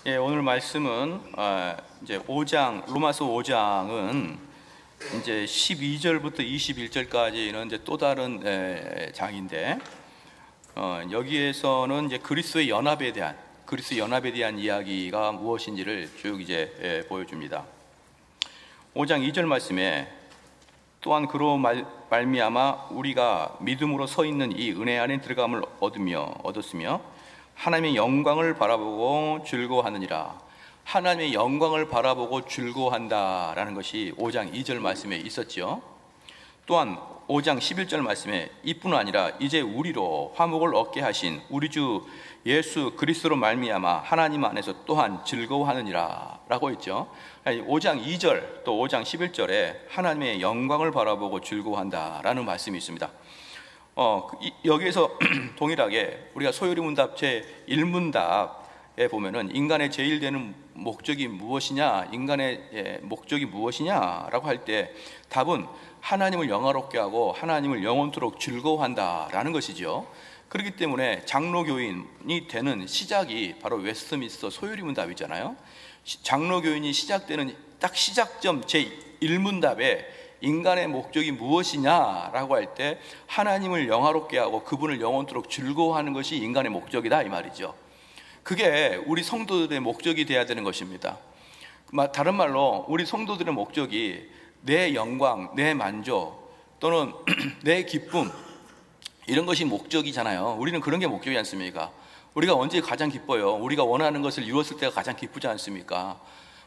예, 오늘 말씀은 이제 5장 로마서 5장은 이제 12절부터 21절까지는 이제 또 다른 장인데 여기에서는 이제 그리스도의 연합에 대한 이야기가 무엇인지를 쭉 이제 보여줍니다. 5장 2절 말씀에 또한 그로 말미암아 우리가 믿음으로 서 있는 이 은혜 안에 들어감을 얻었으며 하나님의 영광을 바라보고 즐거워하느니라. 하나님의 영광을 바라보고 즐거워한다라는 것이 5장 2절 말씀에 있었죠. 또한 5장 11절 말씀에 이뿐 아니라 이제 우리로 화목을 얻게 하신 우리 주 예수 그리스도로 말미암아 하나님 안에서 또한 즐거워하느니라 라고 했죠. 5장 2절 또 5장 11절에 하나님의 영광을 바라보고 즐거워한다라는 말씀이 있습니다. 여기에서 동일하게 우리가 소요리 문답 제1문답에 보면은 인간의 제일 되는 목적이 무엇이냐, 인간의 목적이 무엇이냐라고 할 때 답은 하나님을 영화롭게 하고 하나님을 영원토록 즐거워한다라는 것이죠. 그렇기 때문에 장로교인이 되는 시작이 바로 웨스트민스터 소요리 문답이잖아요. 장로교인이 시작되는 딱 시작점 제1문답에 인간의 목적이 무엇이냐라고 할 때 하나님을 영화롭게 하고 그분을 영원토록 즐거워하는 것이 인간의 목적이다 이 말이죠. 그게 우리 성도들의 목적이 되어야 되는 것입니다. 다른 말로 우리 성도들의 목적이 내 영광, 내 만족 또는 내 기쁨 이런 것이 목적이잖아요. 우리는 그런 게 목적이지 않습니까? 우리가 언제 가장 기뻐요? 우리가 원하는 것을 이루었을 때가 가장 기쁘지 않습니까?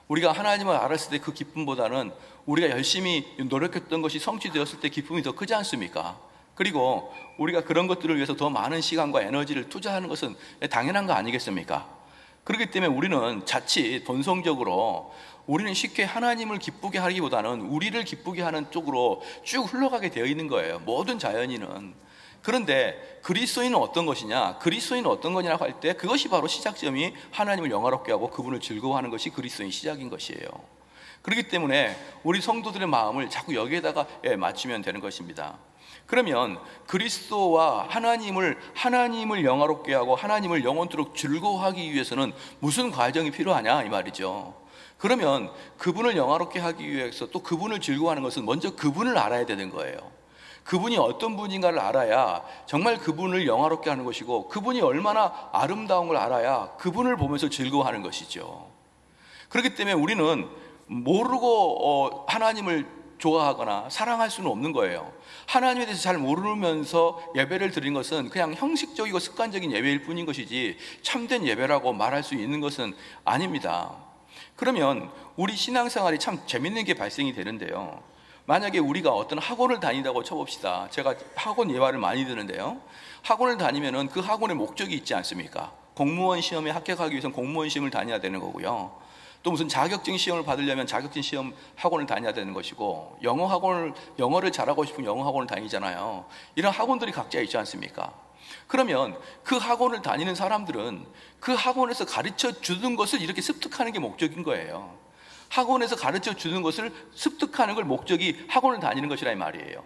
우리가 하나님을 알았을 때 그 기쁨보다는 우리가 열심히 노력했던 것이 성취되었을 때 기쁨이 더 크지 않습니까? 그리고 우리가 그런 것들을 위해서 더 많은 시간과 에너지를 투자하는 것은 당연한 거 아니겠습니까? 그렇기 때문에 우리는 자칫 본성적으로 우리는 쉽게 하나님을 기쁘게 하기보다는 우리를 기쁘게 하는 쪽으로 쭉 흘러가게 되어 있는 거예요. 모든 자연인은. 그런데 그리스도인은 어떤 것이냐? 그리스도인은 어떤 거냐고 할 때 그것이 바로 시작점이 하나님을 영화롭게 하고 그분을 즐거워하는 것이 그리스도인 시작인 것이에요. 그렇기 때문에 우리 성도들의 마음을 자꾸 여기에다가 맞추면 되는 것입니다. 그러면 그리스도와 하나님을 영화롭게 하고 하나님을 영원토록 즐거워하기 위해서는 무슨 과정이 필요하냐 이 말이죠. 그러면 그분을 영화롭게 하기 위해서 또 그분을 즐거워하는 것은 먼저 그분을 알아야 되는 거예요. 그분이 어떤 분인가를 알아야 정말 그분을 영화롭게 하는 것이고 그분이 얼마나 아름다운 걸 알아야 그분을 보면서 즐거워하는 것이죠. 그렇기 때문에 우리는 모르고 하나님을 좋아하거나 사랑할 수는 없는 거예요. 하나님에 대해서 잘 모르면서 예배를 드린 것은 그냥 형식적이고 습관적인 예배일 뿐인 것이지 참된 예배라고 말할 수 있는 것은 아닙니다. 그러면 우리 신앙생활이 참 재밌는 게 발생이 되는데요. 만약에 우리가 어떤 학원을 다닌다고 쳐봅시다. 제가 학원 예화를 많이 드는데요. 학원을 다니면은 그 학원의 목적이 있지 않습니까? 공무원 시험에 합격하기 위해서는 공무원 시험을 다녀야 되는 거고요. 또 무슨 자격증 시험을 받으려면 자격증 시험 학원을 다녀야 되는 것이고, 영어를 잘하고 싶으면 영어 학원을 다니잖아요. 이런 학원들이 각자 있지 않습니까? 그러면 그 학원을 다니는 사람들은 그 학원에서 가르쳐 주는 것을 이렇게 습득하는 게 목적인 거예요. 학원에서 가르쳐 주는 것을 습득하는 걸 목적이 학원을 다니는 것이라 이 말이에요.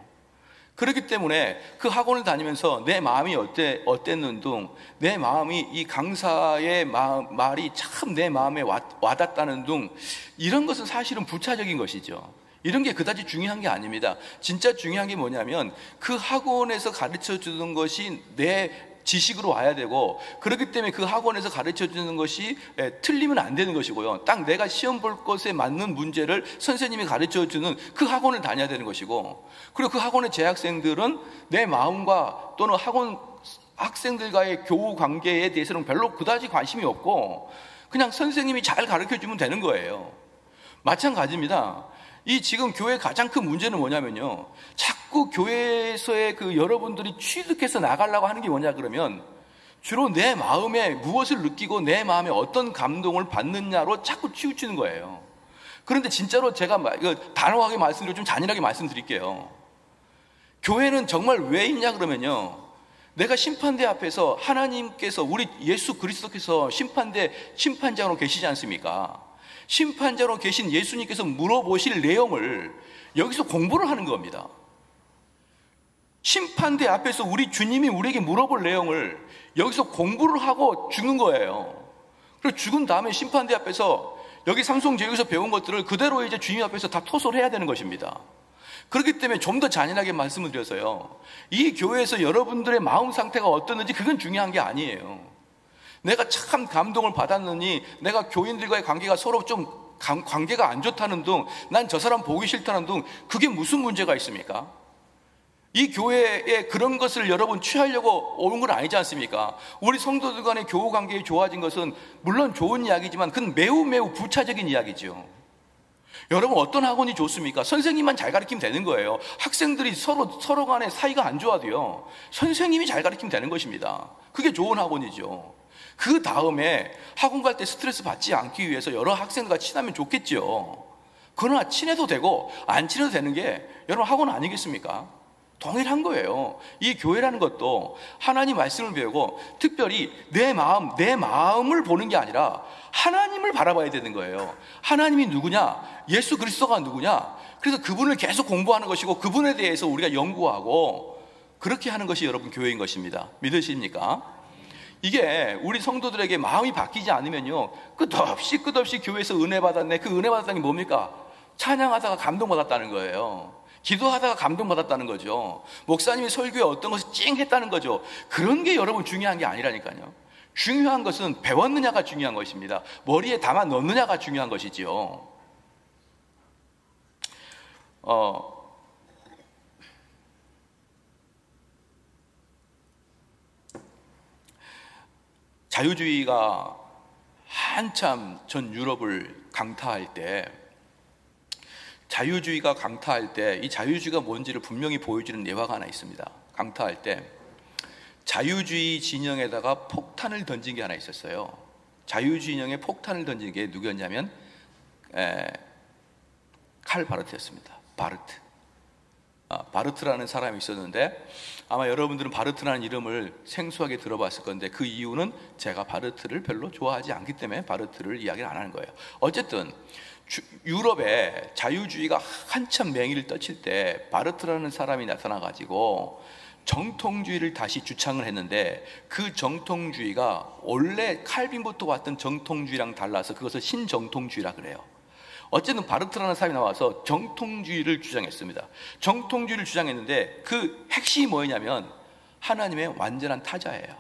그렇기 때문에 그 학원을 다니면서 내 마음이 어땠는 둥, 내 마음이 이 강사의 말이 참 내 마음에 와닿다는 둥, 이런 것은 사실은 부차적인 것이죠. 이런 게 그다지 중요한 게 아닙니다. 진짜 중요한 게 뭐냐면 그 학원에서 가르쳐 주는 것이 내 지식으로 와야 되고, 그렇기 때문에 그 학원에서 가르쳐 주는 것이 틀리면 안 되는 것이고요. 딱 내가 시험 볼 것에 맞는 문제를 선생님이 가르쳐 주는 그 학원을 다녀야 되는 것이고, 그리고 그 학원의 재학생들은 내 마음과 또는 학원 학생들과의 교우 관계에 대해서는 별로 그다지 관심이 없고 그냥 선생님이 잘 가르쳐 주면 되는 거예요. 마찬가지입니다. 이 지금 교회의 가장 큰 문제는 뭐냐면요, 자꾸 교회에서의 그 여러분들이 취득해서 나가려고 하는 게 뭐냐 그러면 주로 내 마음에 무엇을 느끼고 내 마음에 어떤 감동을 받느냐로 자꾸 치우치는 거예요. 그런데 진짜로 제가 단호하게 말씀드리고 좀 잔인하게 말씀드릴게요. 교회는 정말 왜 있냐 그러면요, 내가 심판대 앞에서 하나님께서 우리 예수 그리스도께서 심판장으로 계시지 않습니까? 심판자로 계신 예수님께서 물어보실 내용을 여기서 공부를 하는 겁니다. 심판대 앞에서 우리 주님이 우리에게 물어볼 내용을 여기서 공부를 하고 주는 거예요. 그리고 죽은 다음에 심판대 앞에서 여기 삼성제육에서 배운 것들을 그대로 이제 주님 앞에서 다 토설을 해야 되는 것입니다. 그렇기 때문에 좀 더 잔인하게 말씀을 드려서요, 이 교회에서 여러분들의 마음 상태가 어떻는지 그건 중요한 게 아니에요. 내가 참 감동을 받았느니, 내가 교인들과의 관계가 서로 좀 관계가 안 좋다는 둥, 난 저 사람 보기 싫다는 둥, 그게 무슨 문제가 있습니까? 이 교회에 그런 것을 여러분 취하려고 온 건 아니지 않습니까? 우리 성도들 간의 교우 관계가 좋아진 것은 물론 좋은 이야기지만 그건 매우 부차적인 이야기죠. 여러분, 어떤 학원이 좋습니까? 선생님만 잘 가르치면 되는 거예요. 학생들이 서로 간에 사이가 안 좋아도요, 선생님이 잘 가르치면 되는 것입니다. 그게 좋은 학원이죠. 그 다음에 학원 갈 때 스트레스 받지 않기 위해서 여러 학생들과 친하면 좋겠죠. 그러나 친해도 되고 안 친해도 되는 게 여러분 학원 아니겠습니까? 동일한 거예요. 이 교회라는 것도 하나님 말씀을 배우고 특별히 내 마음을 보는 게 아니라 하나님을 바라봐야 되는 거예요. 하나님이 누구냐? 예수 그리스도가 누구냐? 그래서 그분을 계속 공부하는 것이고 그분에 대해서 우리가 연구하고 그렇게 하는 것이 여러분 교회인 것입니다. 믿으십니까? 이게 우리 성도들에게 마음이 바뀌지 않으면요, 끝없이 교회에서 은혜 받았네. 그 은혜 받았다는 게 뭡니까? 찬양하다가 감동받았다는 거예요. 기도하다가 감동받았다는 거죠. 목사님이 설교에 어떤 것을 찡했다는 거죠. 그런 게 여러분 중요한 게 아니라니까요. 중요한 것은 배웠느냐가 중요한 것입니다. 머리에 담아 넣느냐가 중요한 것이지요. 자유주의가 한참 전 유럽을 강타할 때, 이 자유주의가 뭔지를 분명히 보여주는 예화가 하나 있습니다. 강타할 때 자유주의 진영에다가 폭탄을 던진 게 하나 있었어요. 자유주의 진영에 폭탄을 던진 게 누구였냐면 칼 바르트였습니다. 바르트라는 사람이 있었는데, 아마 여러분들은 바르트라는 이름을 생소하게 들어봤을 건데, 그 이유는 제가 바르트를 별로 좋아하지 않기 때문에 바르트를 이야기를 안 하는 거예요. 어쨌든 유럽에 자유주의가 한참 맹위를 떨칠 때 바르트라는 사람이 나타나가지고 정통주의를 다시 주창을 했는데, 그 정통주의가 원래 칼빈부터 왔던 정통주의랑 달라서 그것을 신정통주의라 그래요. 어쨌든 바르트라는 사람이 나와서 정통주의를 주장했습니다. 정통주의를 주장했는데 그 핵심이 뭐냐면 하나님의 완전한 타자예요.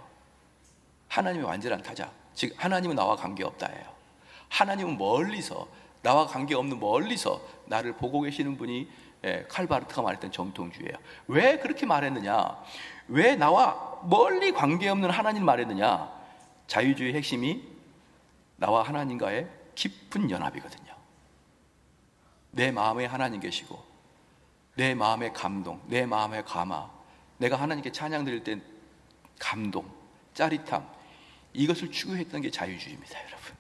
하나님의 완전한 타자, 즉 하나님은 나와 관계없다예요. 하나님은 멀리서, 나와 관계없는 멀리서 나를 보고 계시는 분이 칼 바르트가 말했던 정통주의예요. 왜 그렇게 말했느냐? 왜 나와 멀리 관계없는 하나님을 말했느냐? 자유주의 핵심이 나와 하나님과의 깊은 연합이거든요. 내 마음에 하나님 계시고, 내 마음의 감동, 내 마음의 감화, 내가 하나님께 찬양 드릴 때 감동, 짜릿함, 이것을 추구했던 게 자유주의입니다, 여러분.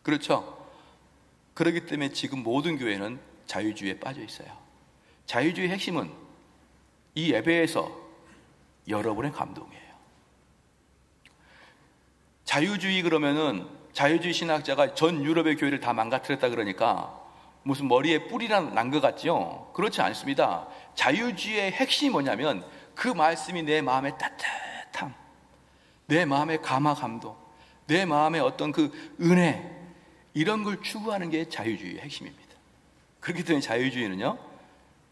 그렇죠? 그렇기 때문에 지금 모든 교회는 자유주의에 빠져 있어요. 자유주의 핵심은 이 예배에서 여러분의 감동이에요. 자유주의 그러면은 자유주의 신학자가 전 유럽의 교회를 다 망가뜨렸다 그러니까 무슨 머리에 뿌리가 난 것 같죠? 그렇지 않습니다. 자유주의의 핵심이 뭐냐면 그 말씀이 내 마음의 따뜻함, 내 마음의 감화 감동, 내 마음의 어떤 그 은혜, 이런 걸 추구하는 게 자유주의의 핵심입니다. 그렇기 때문에 자유주의는요,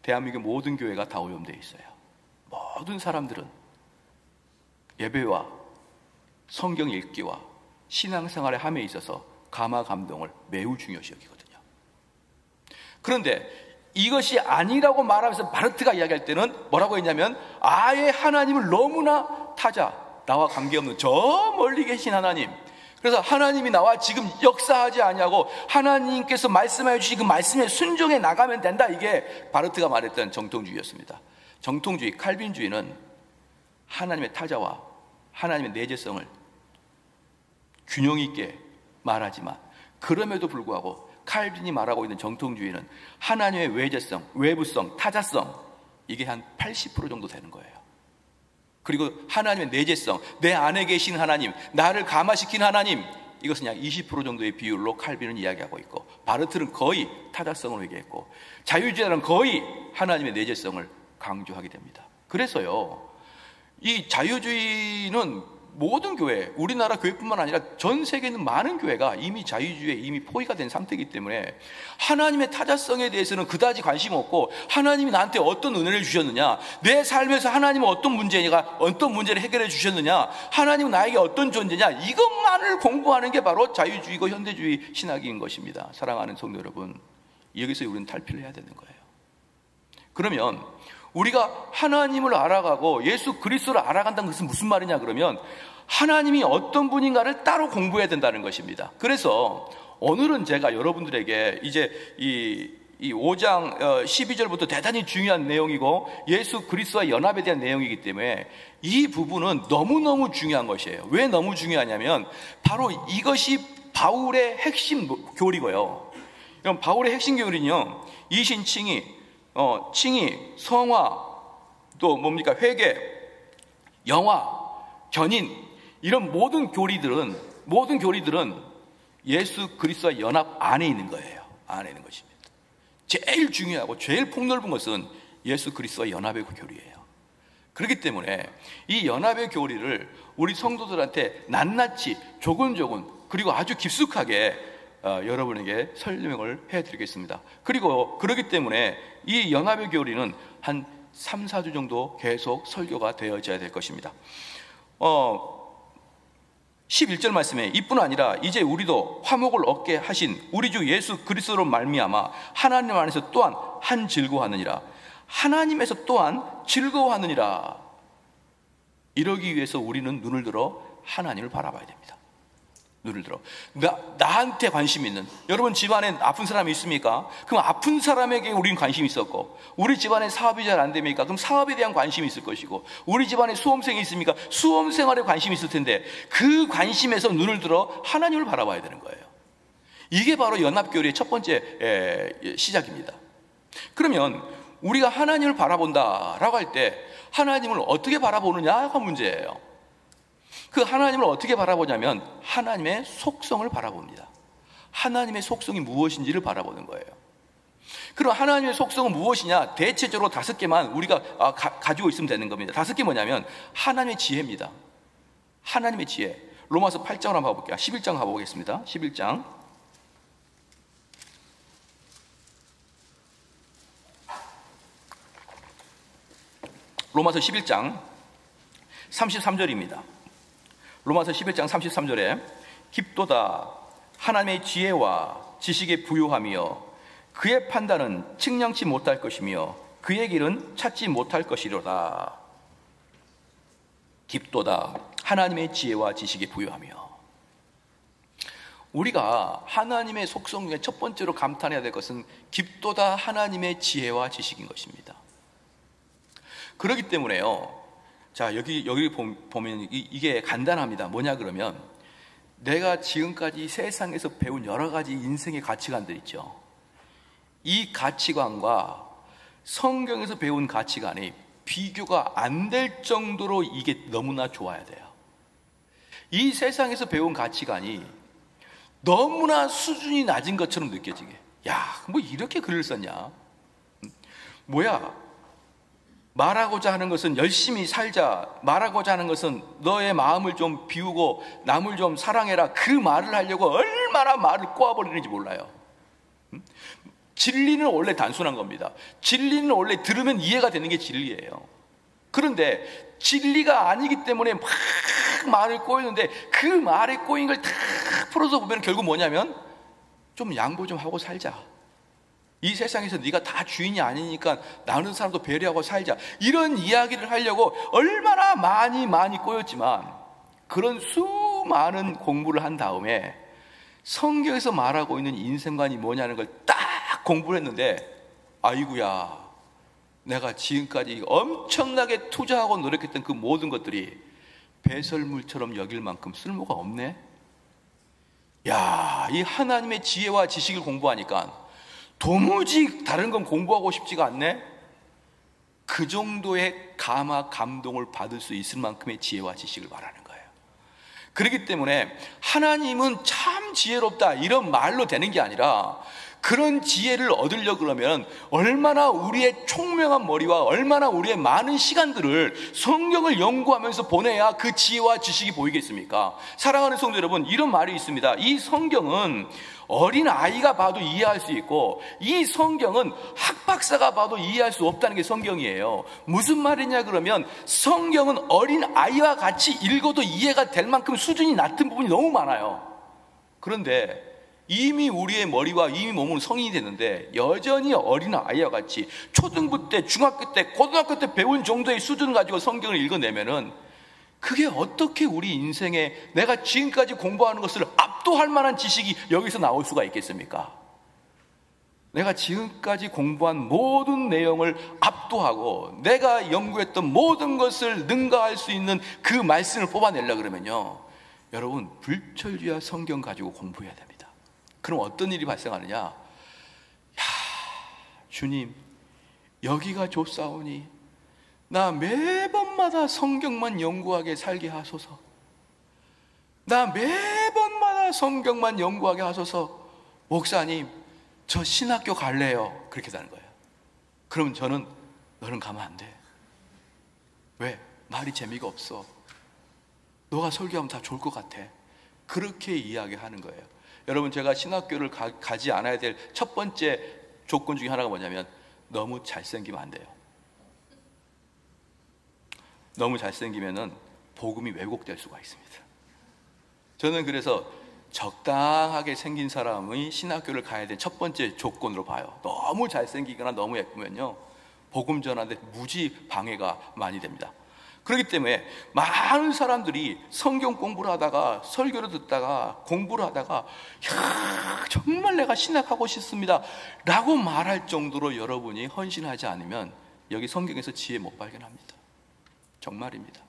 대한민국 모든 교회가 다 오염되어 있어요. 모든 사람들은 예배와 성경 읽기와 신앙생활의 함에 있어서 감화 감동을 매우 중요시 여기거든요. 그런데 이것이 아니라고 말하면서 바르트가 이야기할 때는 뭐라고 했냐면, 아예 하나님을 너무나 타자, 나와 관계없는 저 멀리 계신 하나님, 그래서 하나님이 나와 지금 역사하지 아니하고 하나님께서 말씀해 주신 그 말씀에 순종해 나가면 된다, 이게 바르트가 말했던 정통주의였습니다. 정통주의, 칼빈주의는 하나님의 타자와 하나님의 내재성을 균형 있게 말하지만, 그럼에도 불구하고 칼빈이 말하고 있는 정통주의는 하나님의 외재성, 외부성, 타자성, 이게 한 80% 정도 되는 거예요. 그리고 하나님의 내재성, 내 안에 계신 하나님, 나를 감화시킨 하나님, 이것은 약 20% 정도의 비율로 칼빈은 이야기하고 있고, 바르트는 거의 타자성을 얘기했고, 자유주의자는 거의 하나님의 내재성을 강조하게 됩니다. 그래서요, 이 자유주의는 모든 교회, 우리나라 교회뿐만 아니라 전 세계에 있는 많은 교회가 이미 자유주의에 이미 포위가 된 상태이기 때문에 하나님의 타자성에 대해서는 그다지 관심 없고, 하나님이 나한테 어떤 은혜를 주셨느냐, 내 삶에서 하나님은 어떤 문제를 해결해 주셨느냐, 하나님은 나에게 어떤 존재냐, 이것만을 공부하는 게 바로 자유주의고 현대주의 신학인 것입니다. 사랑하는 성도 여러분, 여기서 우리는 탈피를 해야 되는 거예요. 그러면 우리가 하나님을 알아가고 예수 그리스도를 알아간다는 것은 무슨 말이냐 그러면, 하나님이 어떤 분인가를 따로 공부해야 된다는 것입니다. 그래서 오늘은 제가 여러분들에게 이제 이 5장 12절부터 대단히 중요한 내용이고 예수 그리스도와 연합에 대한 내용이기 때문에 이 부분은 너무너무 중요한 것이에요. 왜 너무 중요하냐면 바로 이것이 바울의 핵심 교리고요. 그럼 바울의 핵심 교리는요, 이신, 칭의, 성화, 또 뭡니까, 회개, 영화, 견인, 이런 모든 교리들은 예수 그리스도와 연합 안에 있는 거예요. 안에 있는 것입니다. 제일 중요하고 제일 폭넓은 것은 예수 그리스도와 연합의 교리예요. 그렇기 때문에 이 연합의 교리를 우리 성도들한테 낱낱이 조근조근 그리고 아주 깊숙하게 여러분에게 설명을 해드리겠습니다. 그리고 그렇기 때문에 이 연합의 교리는 한 3, 4주 정도 계속 설교가 되어져야 될 것입니다. 11절 말씀에 이뿐 아니라 이제 우리도 화목을 얻게 하신 우리 주 예수 그리스도로 말미암아 하나님 안에서 또한 한 즐거워하느니라. 하나님에서 또한 즐거워하느니라. 이러기 위해서 우리는 눈을 들어 하나님을 바라봐야 됩니다. 눈을 들어 나한테 관심 있는, 여러분 집안에 아픈 사람이 있습니까? 그럼 아픈 사람에게 우리는 관심이 있었고, 우리 집안에 사업이 잘 안 됩니까? 그럼 사업에 대한 관심이 있을 것이고, 우리 집안에 수험생이 있습니까? 수험생활에 관심이 있을 텐데 그 관심에서 눈을 들어 하나님을 바라봐야 되는 거예요. 이게 바로 연합교리의 첫 번째 시작입니다. 그러면 우리가 하나님을 바라본다라고 할 때 하나님을 어떻게 바라보느냐가 문제예요. 그 하나님을 어떻게 바라보냐면 하나님의 속성을 바라봅니다. 하나님의 속성이 무엇인지를 바라보는 거예요. 그럼 하나님의 속성은 무엇이냐? 대체적으로 5개만 우리가 가지고 있으면 되는 겁니다. 5개 뭐냐면 하나님의 지혜입니다. 하나님의 지혜. 로마서 8장을 한번 봐볼게요. 11장 가보겠습니다. 11장. 로마서 11장 33절입니다. 로마서 11장 33절에 깊도다 하나님의 지혜와 지식에 부유하며 그의 판단은 측량치 못할 것이며 그의 길은 찾지 못할 것이로다. 깊도다 하나님의 지혜와 지식에 부유하며. 우리가 하나님의 속성 중에 첫 번째로 감탄해야 될 것은 깊도다 하나님의 지혜와 지식인 것입니다. 그렇기 때문에요, 자, 여기 보면 이게 간단합니다. 뭐냐 그러면, 내가 지금까지 세상에서 배운 여러 가지 인생의 가치관들 있죠. 이 가치관과 성경에서 배운 가치관이 비교가 안 될 정도로 이게 너무나 좋아야 돼요. 이 세상에서 배운 가치관이 너무나 수준이 낮은 것처럼 느껴지게. 야, 뭐 이렇게 글을 썼냐? 뭐야? 말하고자 하는 것은 열심히 살자, 말하고자 하는 것은 너의 마음을 좀 비우고 남을 좀 사랑해라, 그 말을 하려고 얼마나 말을 꼬아버리는지 몰라요. 진리는 원래 단순한 겁니다. 진리는 원래 들으면 이해가 되는 게 진리예요. 그런데 진리가 아니기 때문에 막 말을 꼬이는데, 그 말에 꼬인 걸 다 풀어서 보면 결국 뭐냐면 좀 양보 좀 하고 살자, 이 세상에서 네가 다 주인이 아니니까 나는 사람도 배려하고 살자, 이런 이야기를 하려고 얼마나 많이 꼬였지만, 그런 수많은 공부를 한 다음에 성경에서 말하고 있는 인생관이 뭐냐는 걸 딱 공부를 했는데, 아이고야, 내가 지금까지 엄청나게 투자하고 노력했던 그 모든 것들이 배설물처럼 여길 만큼 쓸모가 없네. 야, 이 하나님의 지혜와 지식을 공부하니까 도무지 다른 건 공부하고 싶지가 않네. 그 정도의 감동을 받을 수 있을 만큼의 지혜와 지식을 말하는 거예요. 그렇기 때문에 하나님은 참 지혜롭다 이런 말로 되는 게 아니라, 그런 지혜를 얻으려 그러면 얼마나 우리의 총명한 머리와 얼마나 우리의 많은 시간들을 성경을 연구하면서 보내야 그 지혜와 지식이 보이겠습니까? 사랑하는 성도 여러분, 이런 말이 있습니다. 이 성경은 어린 아이가 봐도 이해할 수 있고, 이 성경은 학박사가 봐도 이해할 수 없다는 게 성경이에요. 무슨 말이냐 그러면, 성경은 어린 아이와 같이 읽어도 이해가 될 만큼 수준이 낮은 부분이 너무 많아요. 그런데 이미 우리의 머리와 이미 몸은 성인이 됐는데 여전히 어린 아이와 같이 초등부 때, 중학교 때, 고등학교 때 배운 정도의 수준을 가지고 성경을 읽어내면은, 그게 어떻게 우리 인생에 내가 지금까지 공부하는 것을 압도할 만한 지식이 여기서 나올 수가 있겠습니까? 내가 지금까지 공부한 모든 내용을 압도하고 내가 연구했던 모든 것을 능가할 수 있는 그 말씀을 뽑아내려고 그러면요, 여러분, 불철주야 성경 가지고 공부해야 됩니다. 그럼 어떤 일이 발생하느냐? 야, 주님, 여기가 좋사오니 나 매번마다 성경만 연구하게 살게 하소서. 나 매번마다 성경만 연구하게 하소서. 목사님, 저 신학교 갈래요. 그렇게 하는 거예요. 그럼 저는, 너는 가면 안 돼. 왜? 말이 재미가 없어. 너가 설교하면 다 좋을 것 같아. 그렇게 이야기하는 거예요. 여러분, 제가 신학교를 가지 않아야 될 첫 번째 조건 중에 하나가 뭐냐면, 너무 잘생기면 안 돼요. 너무 잘생기면은 복음이 왜곡될 수가 있습니다. 저는 그래서 적당하게 생긴 사람의 신학교를 가야 될 첫 번째 조건으로 봐요. 너무 잘생기거나 너무 예쁘면요, 복음 전하는데 무지 방해가 많이 됩니다. 그렇기 때문에 많은 사람들이 성경 공부를 하다가, 설교를 듣다가, 공부를 하다가, 야, 정말 내가 신학하고 싶습니다 라고 말할 정도로 여러분이 헌신하지 않으면 여기 성경에서 지혜 못 발견합니다. 정말입니다.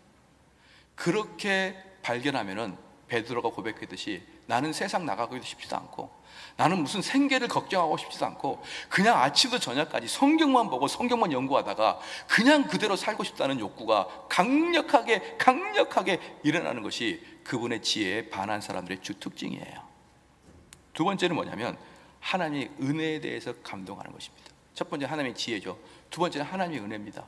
그렇게 발견하면은 베드로가 고백했듯이, 나는 세상 나가고 싶지도 않고, 나는 무슨 생계를 걱정하고 싶지도 않고, 그냥 아침부터 저녁까지 성경만 보고 성경만 연구하다가 그냥 그대로 살고 싶다는 욕구가 강력하게 일어나는 것이 그분의 지혜에 반한 사람들의 주 특징이에요. 두 번째는 뭐냐면, 하나님의 은혜에 대해서 감동하는 것입니다. 첫 번째 하나님의 지혜죠. 두 번째는 하나님의 은혜입니다.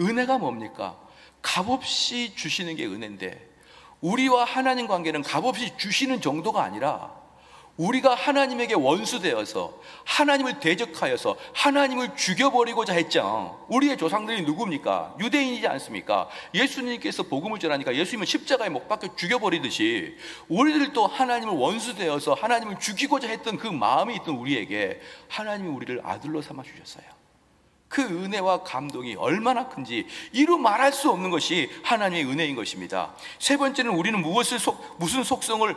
은혜가 뭡니까? 값없이 주시는 게 은혜인데, 우리와 하나님 관계는 값없이 주시는 정도가 아니라 우리가 하나님에게 원수되어서 하나님을 대적하여서 하나님을 죽여버리고자 했죠. 우리의 조상들이 누굽니까? 유대인이지 않습니까? 예수님께서 복음을 전하니까 예수님은 십자가에 못 박혀 죽여버리듯이 우리들도 하나님을 원수되어서 하나님을 죽이고자 했던 그 마음이 있던 우리에게 하나님이 우리를 아들로 삼아 주셨어요. 그 은혜와 감동이 얼마나 큰지 이루 말할 수 없는 것이 하나님의 은혜인 것입니다. 세 번째는, 우리는 무슨 속성을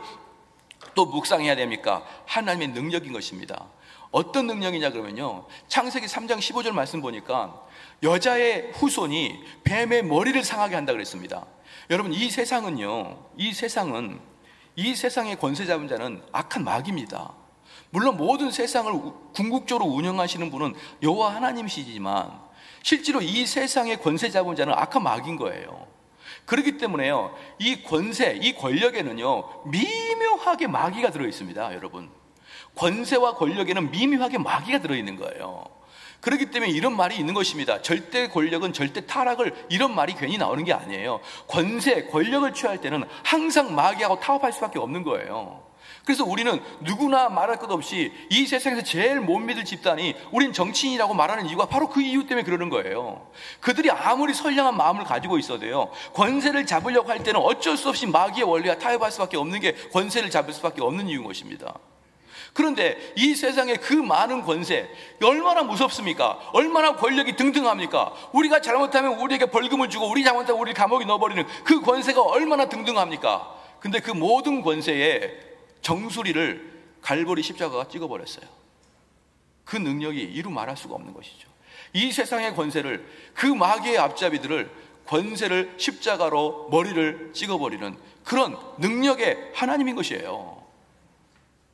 또 묵상해야 됩니까? 하나님의 능력인 것입니다. 어떤 능력이냐 그러면요, 창세기 3장 15절 말씀 보니까 여자의 후손이 뱀의 머리를 상하게 한다 그랬습니다. 여러분, 이 세상은요, 이 세상의 권세 잡은 자는 악한 마귀입니다. 물론 모든 세상을 궁극적으로 운영하시는 분은 여호와 하나님이시지만 실제로 이 세상의 권세 잡은 자는 악한 마귀인 거예요. 그렇기 때문에요, 이 권세, 이 권력에는요, 미묘하게 마귀가 들어있습니다. 여러분, 권세와 권력에는 미묘하게 마귀가 들어있는 거예요. 그렇기 때문에 이런 말이 있는 것입니다. 절대 권력은 절대 타락을, 이런 말이 괜히 나오는 게 아니에요. 권세, 권력을 취할 때는 항상 마귀하고 타협할 수밖에 없는 거예요. 그래서 우리는 누구나 말할 것 없이 이 세상에서 제일 못 믿을 집단이 우린 정치인이라고 말하는 이유가 바로 그 이유 때문에 그러는 거예요. 그들이 아무리 선량한 마음을 가지고 있어도요, 권세를 잡으려고 할 때는 어쩔 수 없이 마귀의 원리와 타협할 수밖에 없는 게 권세를 잡을 수밖에 없는 이유인 것입니다. 그런데 이 세상에 그 많은 권세, 얼마나 무섭습니까? 얼마나 권력이 등등합니까? 우리가 잘못하면 우리에게 벌금을 주고, 우리 잘못하면 우리를 감옥에 넣어버리는 그 권세가 얼마나 등등합니까? 근데 그 모든 권세에 정수리를 갈보리 십자가가 찍어버렸어요. 그 능력이 이루 말할 수가 없는 것이죠. 이 세상의 권세를, 그 마귀의 앞잡이들을, 권세를 십자가로 머리를 찍어버리는 그런 능력의 하나님인 것이에요.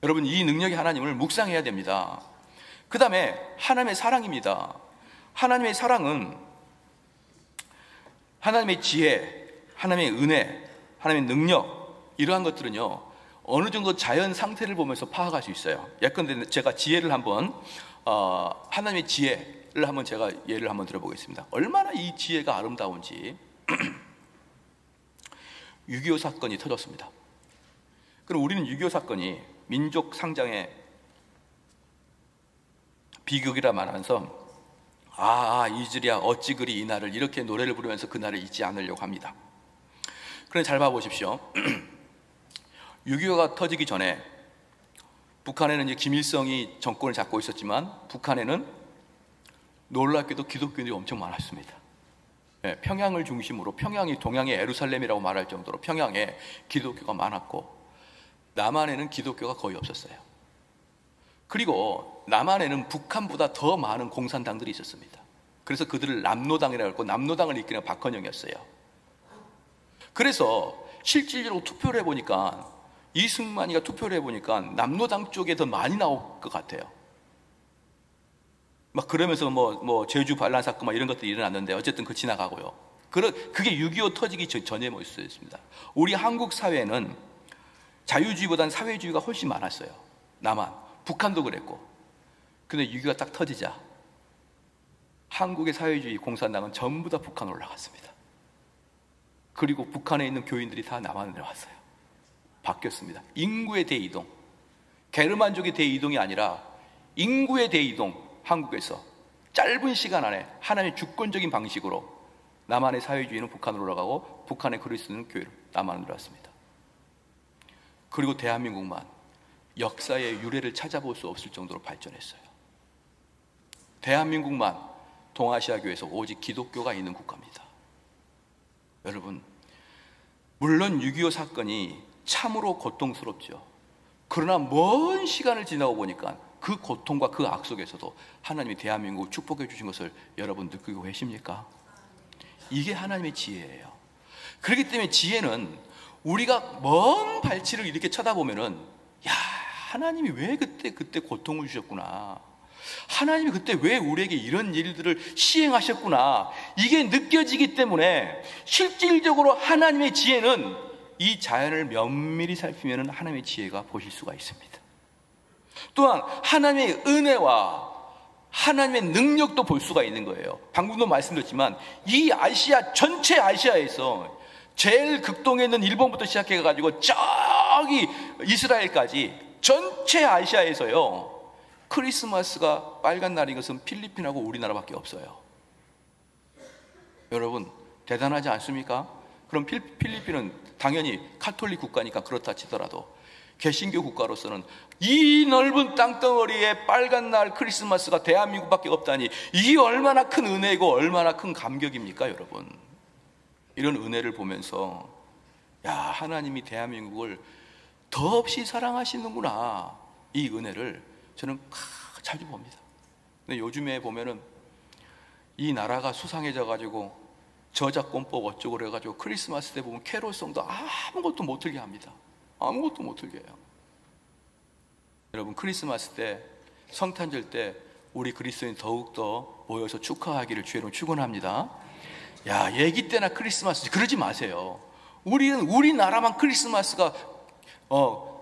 여러분, 이 능력의 하나님을 묵상해야 됩니다. 그 다음에 하나님의 사랑입니다. 하나님의 사랑은 하나님의 지혜, 하나님의 은혜, 하나님의 능력, 이러한 것들은요, 어느 정도 자연 상태를 보면서 파악할 수 있어요. 예컨대 제가 지혜를 한번 하나님의 지혜를 한번 제가 예를 한번 들어보겠습니다. 얼마나 이 지혜가 아름다운지. 6.25 사건이 터졌습니다. 그럼 우리는 6.25 사건이 민족 상장의 비극이라 말하면서 이즈리야 어찌 그리 이날을 이렇게 노래를 부르면서 그날을 잊지 않으려고 합니다. 그런데 잘 봐보십시오. 6.25가 터지기 전에 북한에는 이제 김일성이 정권을 잡고 있었지만 북한에는 놀랍게도 기독교인들이 엄청 많았습니다. 평양을 중심으로, 평양이 동양의 예루살렘이라고 말할 정도로 평양에 기독교가 많았고 남한에는 기독교가 거의 없었어요. 그리고 남한에는 북한보다 더 많은 공산당들이 있었습니다. 그래서 그들을 남노당이라고 했고 남노당을 이끄는 박헌영이었어요. 그래서 실질적으로 투표를 해보니까 이승만이가 투표를 해보니까 남노당 쪽에 더 많이 나올 것 같아요. 막 그러면서 뭐 제주 반란 사건 이런 것들이 일어났는데 어쨌든 그 지나가고요. 그게 6.25 터지기 전의 모습이었습니다. 우리 한국 사회는 자유주의보다는 사회주의가 훨씬 많았어요. 남한, 북한도 그랬고. 근데 6.25가 딱 터지자 한국의 사회주의 공산당은 전부 다 북한으로 올라갔습니다. 그리고 북한에 있는 교인들이 다 남한으로 내려왔어요. 바뀌었습니다. 인구의 대이동, 게르만족의 대이동이 아니라 인구의 대이동. 한국에서 짧은 시간 안에 하나님의 주권적인 방식으로 남한의 사회주의는 북한으로 올라가고 북한의 그리스도는 교회로 남한으로 들어왔습니다. 그리고 대한민국만 역사의 유래를 찾아볼 수 없을 정도로 발전했어요. 대한민국만 동아시아 교회에서 오직 기독교가 있는 국가입니다. 여러분, 물론 6.25 사건이 참으로 고통스럽죠. 그러나 먼 시간을 지나고 보니까 그 고통과 그 악 속에서도 하나님이 대한민국을 축복해 주신 것을 여러분 느끼고 계십니까? 이게 하나님의 지혜예요. 그렇기 때문에 지혜는 우리가 먼 발치를 이렇게 쳐다보면은 하나님이 왜 그때 고통을 주셨구나, 하나님이 그때 왜 우리에게 이런 일들을 시행하셨구나, 이게 느껴지기 때문에 실질적으로 하나님의 지혜는 이 자연을 면밀히 살피면 하나님의 지혜가 보실 수가 있습니다. 또한 하나님의 은혜와 하나님의 능력도 볼 수가 있는 거예요. 방금도 말씀드렸지만 이 아시아, 전체 아시아에서 제일 극동에 있는 일본부터 시작해가지고 저기 이스라엘까지 전체 아시아에서요, 크리스마스가 빨간 날인 것은 필리핀하고 우리나라밖에 없어요. 여러분 대단하지 않습니까? 그럼 필리핀은 당연히 카톨릭 국가니까 그렇다 치더라도 개신교 국가로서는 이 넓은 땅덩어리에 빨간 날 크리스마스가 대한민국밖에 없다니, 이게 얼마나 큰 은혜고 얼마나 큰 감격입니까 여러분. 이런 은혜를 보면서 하나님이 대한민국을 더없이 사랑하시는구나, 이 은혜를 저는 자주 봅니다. 근데 요즘에 보면은 이 나라가 수상해져 가지고 저작권법 어쩌고 그래가지고 크리스마스 때 보면 캐롤송도 아무것도 못 틀게 합니다. 아무것도 못 틀게 해요. 여러분 크리스마스 때, 성탄절 때 우리 그리스도인 더욱더 모여서 축하하기를 주의로 축원합니다. 얘기 때나 크리스마스 그러지 마세요. 우리나라만 크리스마스가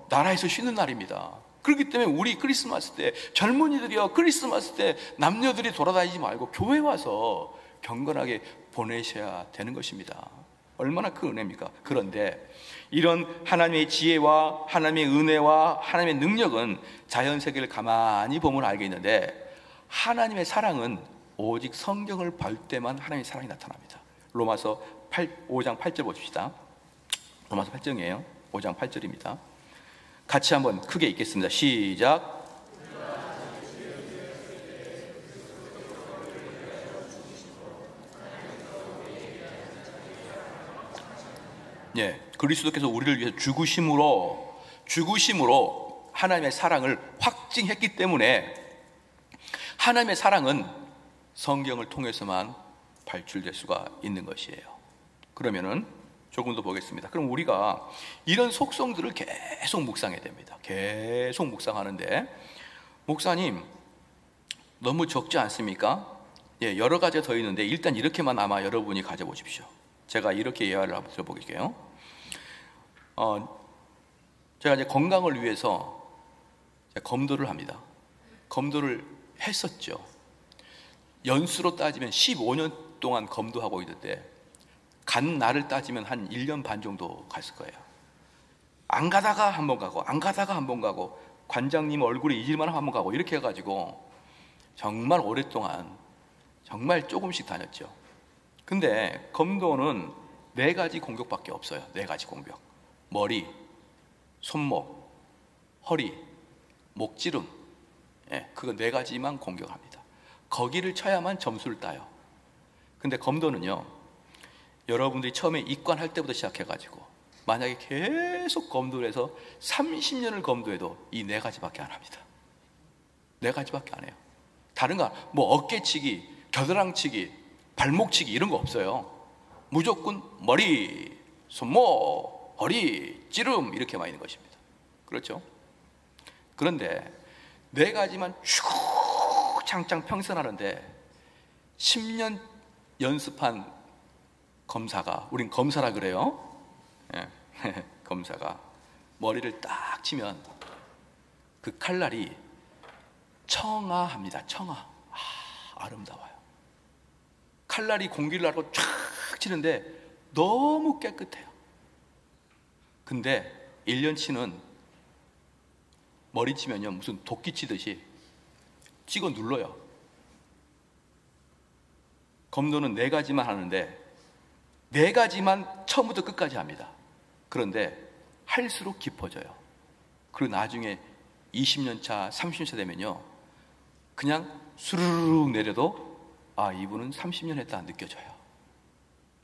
나라에서 쉬는 날입니다. 그렇기 때문에 우리 크리스마스 때 젊은이들이요, 크리스마스 때 남녀들이 돌아다니지 말고 교회 와서 경건하게 보내셔야 되는 것입니다. 얼마나 큰 은혜입니까? 그런데 이런 하나님의 지혜와 하나님의 은혜와 하나님의 능력은 자연 세계를 가만히 보면 알겠는데, 하나님의 사랑은 오직 성경을 볼 때만 하나님의 사랑이 나타납니다. 로마서 5장 8절 보십시다. 로마서 8장이에요. 5장 8절입니다. 같이 한번 크게 읽겠습니다. 시작. 그리스도께서 우리를 위해서 죽으심으로 하나님의 사랑을 확증했기 때문에 하나님의 사랑은 성경을 통해서만 발출될 수가 있는 것이에요. 그러면은 조금 더 보겠습니다. 그럼 우리가 이런 속성들을 계속 묵상해야 됩니다. 계속 묵상하는데, 목사님 너무 적지 않습니까? 여러 가지가 더 있는데 일단 이렇게만 아마 여러분이 가져보십시오. 제가 이렇게 예화를 한번 들어보게요. 제가 이제 건강을 위해서 검도를 합니다. 검도를 했었죠. 연수로 따지면 15년 동안 검도하고 있는데 간 날을 따지면 한 1년 반 정도 갔을 거예요. 안 가다가 한 번 가고 안 가다가 한 번 가고 관장님 얼굴에 잊을만 한 번 가고 이렇게 해가지고 정말 오랫동안 정말 조금씩 다녔죠. 근데 검도는 4가지 공격밖에 없어요. 4가지 공격. 머리, 손목, 허리, 목지름, 그거 4가지만 공격합니다. 거기를 쳐야만 점수를 따요. 근데 검도는요, 여러분들이 처음에 입관할 때부터 시작해가지고 만약에 계속 검도를 해서 30년을 검도해도 이 4가지밖에 안 합니다. 4가지밖에 안 해요. 다른 거 뭐 어깨치기, 겨드랑치기, 발목치기 이런 거 없어요. 무조건 머리, 손목, 허리, 찌름 이렇게만 있는 것입니다. 그렇죠? 그런데 4가지만 쭉창창 평선하는데 10년 연습한 검사가, 우린 검사라 그래요. 검사가 머리를 딱 치면 그 칼날이 청아합니다. 청아. 아름다워요. 칼날이 공기를 나르고 쫙 치는데 너무 깨끗해요. 근데 1년치는 머리 치면요 무슨 도끼 치듯이 찍어 눌러요. 검도는 4가지만 하는데 4가지만 처음부터 끝까지 합니다. 그런데 할수록 깊어져요. 그리고 나중에 20년 차, 30년 차 되면요 그냥 수르륵 내려도 이분은 30년 했다 느껴져요.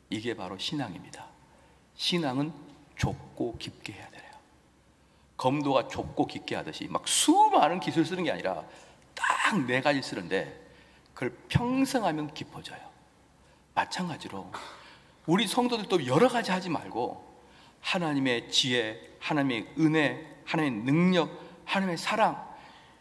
이게 바로 신앙입니다. 신앙은 좁고 깊게 해야 돼요. 검도가 좁고 깊게 하듯이 막 수많은 기술 쓰는 게 아니라 딱 4가지 쓰는데 그걸 평생하면 깊어져요. 마찬가지로 우리 성도들도 여러 가지 하지 말고 하나님의 지혜, 하나님의 은혜, 하나님의 능력, 하나님의 사랑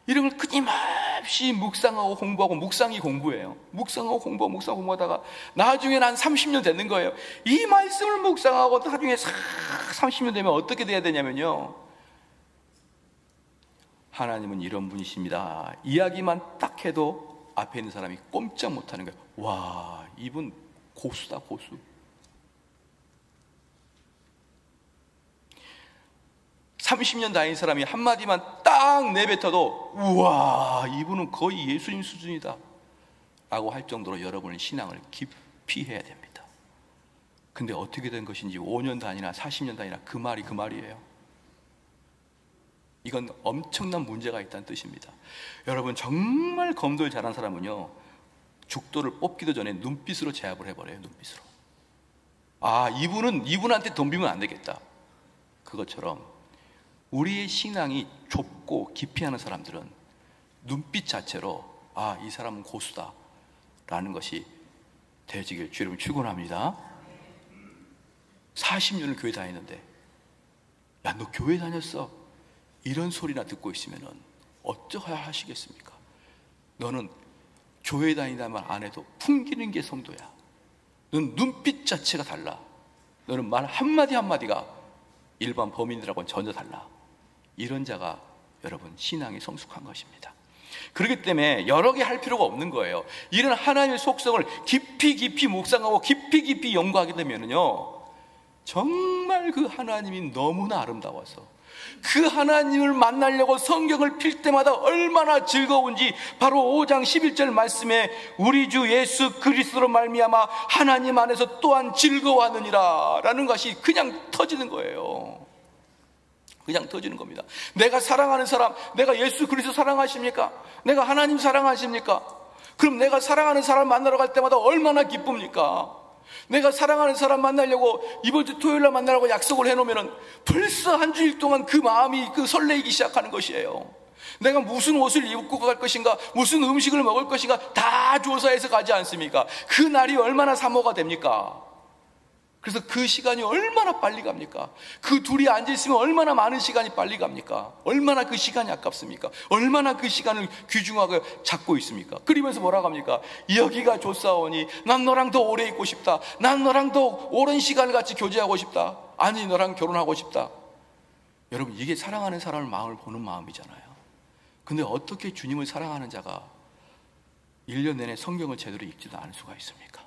이런 걸 끊임없이 묵상하고 공부하고, 묵상이 공부예요. 묵상하고 공부하다가 나중에 한 30년 되는 거예요. 이 말씀을 묵상하고 나중에 30년 되면 어떻게 돼야 되냐면요, 하나님은 이런 분이십니다 이야기만 딱 해도 앞에 있는 사람이 꼼짝 못하는 거예요. 와, 이분 고수다, 고수. 30년 다닌 사람이 한마디만 딱 내뱉어도 우와, 이분은 거의 예수님 수준이다 라고 할 정도로 여러분의 신앙을 깊이 해야 됩니다. 근데 어떻게 된 것인지 5년 단위나 40년 단위나 그 말이에요. 이건 엄청난 문제가 있다는 뜻입니다. 여러분, 정말 검도를 잘한 사람은요 죽도를 뽑기도 전에 눈빛으로 제압을 해버려요. 눈빛으로. 이분한테 덤비면 안 되겠다. 그것처럼 우리의 신앙이 좁고 깊이 하는 사람들은 눈빛 자체로 이 사람은 고수다 라는 것이 되어지길 주님 축원합니다. 40년을 교회 다니는데 야, 너 교회 다녔어? 이런 소리나 듣고 있으면 어쩌야 하시겠습니까? 너는 교회 다니다 말 안 해도 풍기는 게 성도야. 너는 눈빛 자체가 달라. 너는 말 한마디 한마디가 일반 범인들하고는 전혀 달라. 이런 자가 여러분 신앙이 성숙한 것입니다. 그렇기 때문에 여러 개 할 필요가 없는 거예요. 이런 하나님의 속성을 깊이 묵상하고 깊이 연구하게 되면요 정말 그 하나님이 너무나 아름다워서 그 하나님을 만나려고 성경을 필 때마다 얼마나 즐거운지 바로 5장 11절 말씀에 우리 주 예수 그리스도로 말미암아 하나님 안에서 또한 즐거워하느니라 라는 것이 그냥 터지는 거예요. 그냥 터지는 겁니다. 내가 사랑하는 사람, 내가 예수 그리스도 사랑하십니까? 내가 하나님 사랑하십니까? 그럼 내가 사랑하는 사람 만나러 갈 때마다 얼마나 기쁩니까? 내가 사랑하는 사람 만나려고 이번 주 토요일 날 만나라고 약속을 해놓으면 벌써 한 주일 동안 그 마음이 설레이기 시작하는 것이에요. 내가 무슨 옷을 입고 갈 것인가, 무슨 음식을 먹을 것인가 다 조사해서 가지 않습니까? 그 날이 얼마나 사모가 됩니까? 그래서 그 시간이 얼마나 빨리 갑니까? 그 둘이 앉아있으면 얼마나 많은 시간이 빨리 갑니까? 얼마나 그 시간이 아깝습니까? 얼마나 그 시간을 귀중하게 잡고 있습니까? 그러면서 뭐라고 합니까? 여기가 좋사오니 난 너랑 더 오래 있고 싶다. 난 너랑 더 오랜 시간을 같이 교제하고 싶다. 아니, 너랑 결혼하고 싶다. 여러분, 이게 사랑하는 사람의 마음을 보는 마음이잖아요. 근데 어떻게 주님을 사랑하는 자가 1년 내내 성경을 제대로 읽지도 않을 수가 있습니까?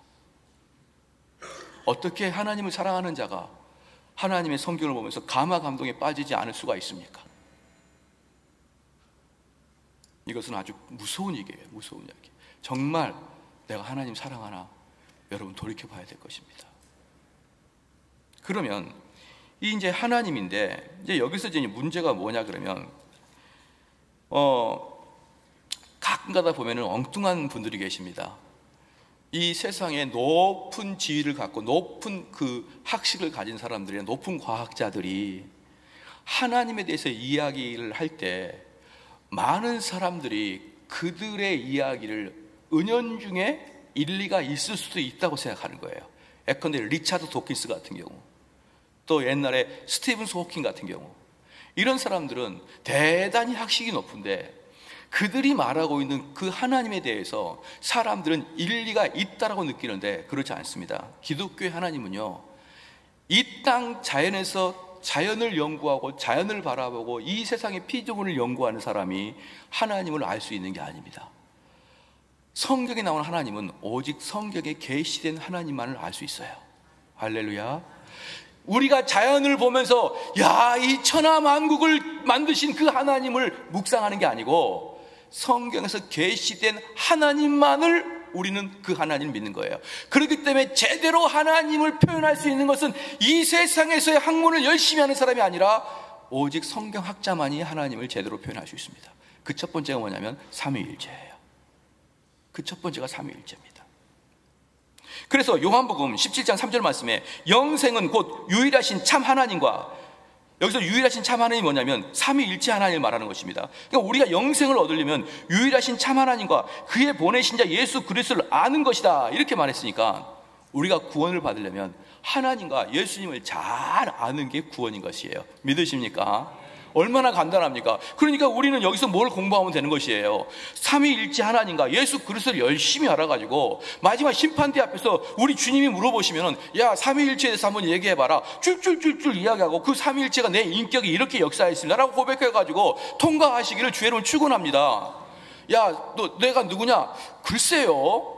어떻게 하나님을 사랑하는 자가 하나님의 성경을 보면서 감화 감동에 빠지지 않을 수가 있습니까? 이것은 아주 무서운 얘기예요. 무서운 이야기. 정말 내가 하나님 사랑하나, 여러분 돌이켜 봐야 될 것입니다. 그러면 이 이제 하나님인데, 이제 여기서 이제 문제가 뭐냐 그러면, 가끔가다 보면은 엉뚱한 분들이 계십니다. 이 세상에 높은 지위를 갖고 높은 그 학식을 가진 사람들이, 높은 과학자들이 하나님에 대해서 이야기를 할 때 많은 사람들이 그들의 이야기를 은연중에 일리가 있을 수도 있다고 생각하는 거예요. 예컨대 리차드 도킨스 같은 경우, 또 옛날에 스티븐 호킹 같은 경우, 이런 사람들은 대단히 학식이 높은데 그들이 말하고 있는 그 하나님에 대해서 사람들은 일리가 있다라고 느끼는데 그렇지 않습니다. 기독교의 하나님은요, 이 땅 자연에서 자연을 연구하고 자연을 바라보고 이 세상의 피조물을 연구하는 사람이 하나님을 알 수 있는 게 아닙니다. 성경에 나오는 하나님은 오직 성경에 계시된 하나님만을 알 수 있어요. 할렐루야. 우리가 자연을 보면서 야, 이 천하 만국을 만드신 그 하나님을 묵상하는 게 아니고 성경에서 계시된 하나님만을 우리는 그 하나님을 믿는 거예요. 그렇기 때문에 제대로 하나님을 표현할 수 있는 것은 이 세상에서의 학문을 열심히 하는 사람이 아니라 오직 성경학자만이 하나님을 제대로 표현할 수 있습니다. 그 첫 번째가 뭐냐면 삼위일체예요. 그 첫 번째가 삼위일체입니다. 그래서 요한복음 17장 3절 말씀에 영생은 곧 유일하신 참 하나님과, 여기서 유일하신 참 하나님이 뭐냐면 삼위일체 하나님을 말하는 것입니다. 그러니까 우리가 영생을 얻으려면 유일하신 참 하나님과 그의 보내신 자 예수 그리스도를 아는 것이다, 이렇게 말했으니까 우리가 구원을 받으려면 하나님과 예수님을 잘 아는 게 구원인 것이에요. 믿으십니까? 얼마나 간단합니까? 그러니까 우리는 여기서 뭘 공부하면 되는 것이에요. 삼위일체 하나님과 예수 그리스도를 열심히 알아가지고 마지막 심판대 앞에서 우리 주님이 물어보시면, 야, 삼위일체에 대해서 한번 얘기해봐라, 줄줄줄줄 이야기하고 그 삼위일체가 내 인격이 이렇게 역사했습니다 라고 고백해가지고 통과하시기를 주의 이름으로 축원합니다. 야, 내가 누구냐? 글쎄요,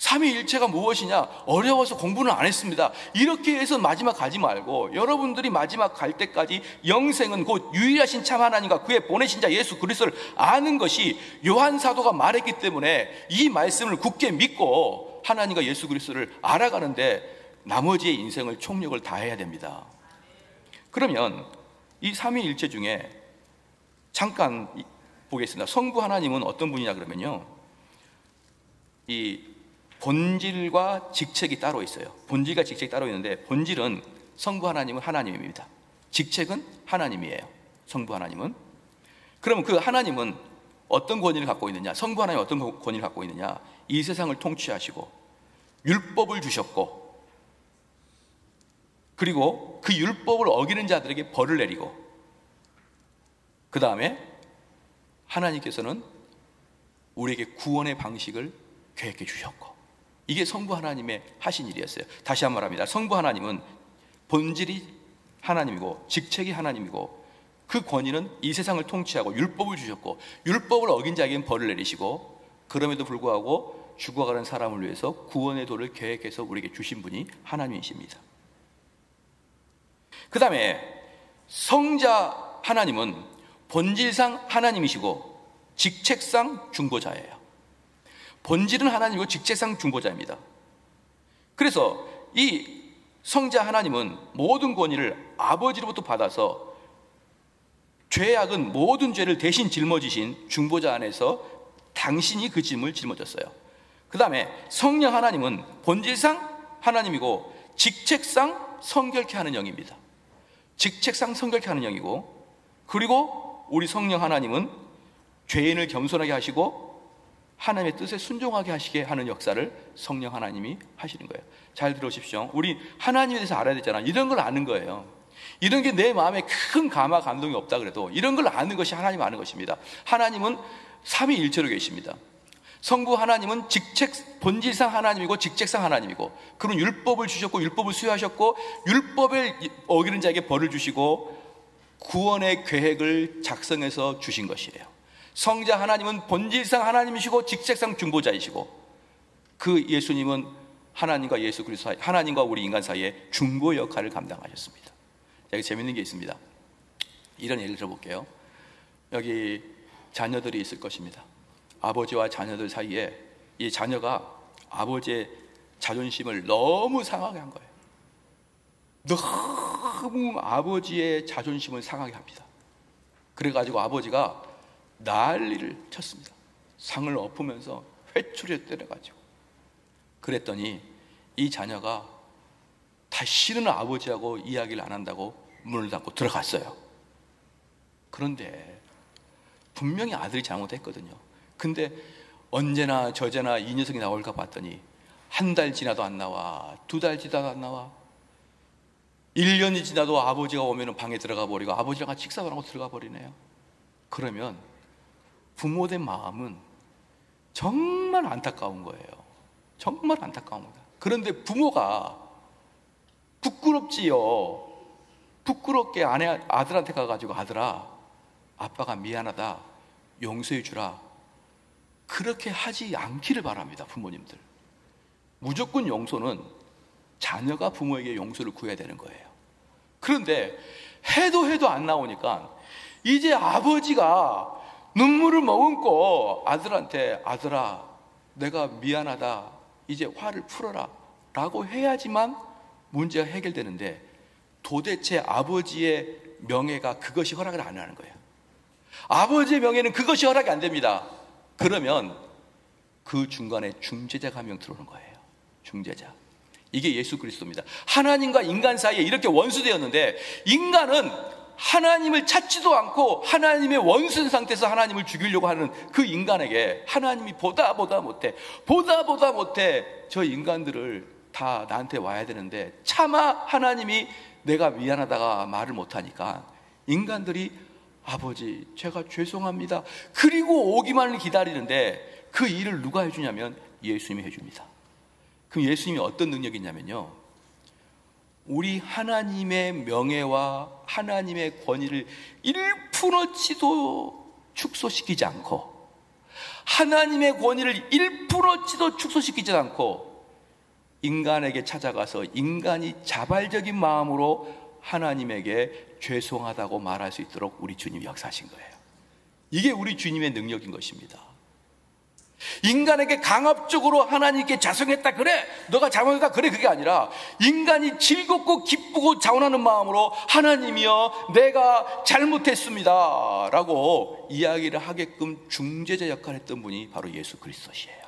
삼위일체가 무엇이냐? 어려워서 공부는 안 했습니다. 이렇게 해서 마지막 가지 말고 여러분들이 마지막 갈 때까지 영생은 곧 유일하신 참 하나님과 그의 보내신 자 예수 그리스도를 아는 것이, 요한 사도가 말했기 때문에 이 말씀을 굳게 믿고 하나님과 예수 그리스도를 알아가는데 나머지의 인생을 총력을 다해야 됩니다. 그러면 이 삼위일체 중에 잠깐 보겠습니다. 성부 하나님은 어떤 분이냐 그러면요, 이 본질과 직책이 따로 있어요. 본질과 직책이 따로 있는데, 본질은 성부 하나님은 하나님입니다. 직책은 하나님이에요. 성부 하나님은. 그러면 그 하나님은 어떤 권위를 갖고 있느냐? 성부 하나님은 어떤 권위를 갖고 있느냐? 이 세상을 통치하시고 율법을 주셨고, 그리고 그 율법을 어기는 자들에게 벌을 내리고, 그 다음에 하나님께서는 우리에게 구원의 방식을 계획해 주셨고, 이게 성부 하나님의 하신 일이었어요. 다시 한번 말합니다. 성부 하나님은 본질이 하나님이고 직책이 하나님이고 그 권위는 이 세상을 통치하고 율법을 주셨고, 율법을 어긴 자에게는 벌을 내리시고, 그럼에도 불구하고 죽어가는 사람을 위해서 구원의 도를 계획해서 우리에게 주신 분이 하나님이십니다. 그 다음에 성자 하나님은 본질상 하나님이시고 직책상 중보자예요. 본질은 하나님이고 직책상 중보자입니다. 그래서 이 성자 하나님은 모든 권위를 아버지로부터 받아서 죄악은 모든 죄를 대신 짊어지신 중보자 안에서 당신이 그 짐을 짊어졌어요. 그 다음에 성령 하나님은 본질상 하나님이고 직책상 성결케 하는 영입니다. 직책상 성결케 하는 영이고, 그리고 우리 성령 하나님은 죄인을 겸손하게 하시고 하나님의 뜻에 순종하게 하시게 하는 역사를 성령 하나님이 하시는 거예요. 잘 들으십시오. 우리 하나님에 대해서 알아야 되잖아. 이런 걸 아는 거예요. 이런 게 내 마음에 큰 감화 감동이 없다 그래도 이런 걸 아는 것이 하나님 아는 것입니다. 하나님은 삼위일체로 계십니다. 성부 하나님은 본질상 하나님이고 직책상 하나님이고, 그런 율법을 주셨고 율법을 수여하셨고 율법을 어기는 자에게 벌을 주시고 구원의 계획을 작성해서 주신 것이에요. 성자 하나님은 본질상 하나님이시고 직책상 중보자이시고, 그 예수님은 하나님과 예수 그리스도 사이, 하나님과 우리 인간 사이에 중보 역할을 감당하셨습니다. 여기 재밌는 게 있습니다. 이런 예를 들어볼게요. 여기 자녀들이 있을 것입니다. 아버지와 자녀들 사이에 이 자녀가 아버지의 자존심을 너무 상하게 한 거예요. 너무 아버지의 자존심을 상하게 합니다. 그래가지고 아버지가 난리를 쳤습니다. 상을 엎으면서 회초리에 때려가지고. 그랬더니 이 자녀가 다시는 아버지하고 이야기를 안 한다고 문을 닫고 들어갔어요. 그런데 분명히 아들이 잘못했거든요. 근데 언제나 저제나 이 녀석이 나올까 봤더니 한 달 지나도 안 나와, 2달 지나도 안 나와, 1년이 지나도 아버지가 오면 방에 들어가 버리고 아버지랑 같이 식사를 하고 들어가 버리네요. 그러면 부모된 마음은 정말 안타까운 거예요. 정말 안타까운 거다. 그런데 부모가 부끄럽지요. 부끄럽게 아들한테 가가지고 아들아, 아빠가 미안하다, 용서해 주라, 그렇게 하지 않기를 바랍니다. 부모님들, 무조건 용서는 자녀가 부모에게 용서를 구해야 되는 거예요. 그런데 해도 안 나오니까 이제 아버지가 눈물을 머금고 아들한테 아들아 내가 미안하다, 이제 화를 풀어라 라고 해야지만 문제가 해결되는데, 도대체 아버지의 명예가 그것이 허락을 안 하는 거예요. 아버지의 명예는 그것이 허락이 안 됩니다. 그러면 그 중간에 중재자가 한 명 들어오는 거예요. 중재자. 이게 예수 그리스도입니다. 하나님과 인간 사이에 이렇게 원수되었는데, 인간은 하나님을 찾지도 않고 하나님의 원수인 상태에서 하나님을 죽이려고 하는 그 인간에게 하나님이 보다 못해 저 인간들을 다 나한테 와야 되는데, 차마 하나님이 내가 미안하다가 말을 못하니까 인간들이 아버지 제가 죄송합니다 그리고 오기만을 기다리는데, 그 일을 누가 해주냐면 예수님이 해줍니다. 그럼 예수님이 어떤 능력이 있냐면요, 우리 하나님의 명예와 하나님의 권위를 1%치도 축소시키지 않고, 하나님의 권위를 1%치도 축소시키지 않고 인간에게 찾아가서 인간이 자발적인 마음으로 하나님에게 죄송하다고 말할 수 있도록 우리 주님이 역사하신 거예요. 이게 우리 주님의 능력인 것입니다. 인간에게 강압적으로 하나님께 자성했다, 그래 너가 잘못했다, 그래, 그게 아니라 인간이 즐겁고 기쁘고 자원하는 마음으로 하나님이여 내가 잘못했습니다 라고 이야기를 하게끔 중재자 역할을 했던 분이 바로 예수 그리스도시에요.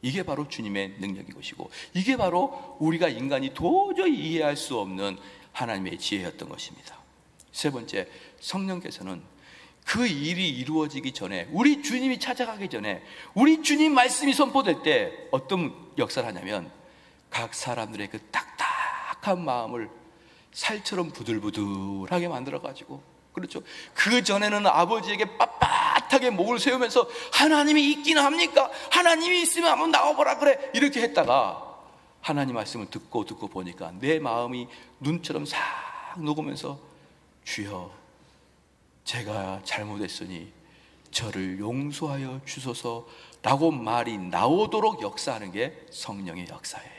이게 바로 주님의 능력인 것이고, 이게 바로 우리가 인간이 도저히 이해할 수 없는 하나님의 지혜였던 것입니다. 세 번째, 성령께서는 그 일이 이루어지기 전에, 우리 주님이 찾아가기 전에, 우리 주님 말씀이 선포될 때 어떤 역사를 하냐면, 각 사람들의 그 딱딱한 마음을 살처럼 부들부들하게 만들어가지고, 그렇죠, 그 전에는 아버지에게 빳빳하게 목을 세우면서 하나님이 있기는 합니까? 하나님이 있으면 한번 나와보라, 그래, 이렇게 했다가 하나님 말씀을 듣고 보니까 내 마음이 눈처럼 싹 녹으면서 주여 제가 잘못했으니 저를 용서하여 주소서라고 말이 나오도록 역사하는 게 성령의 역사예요.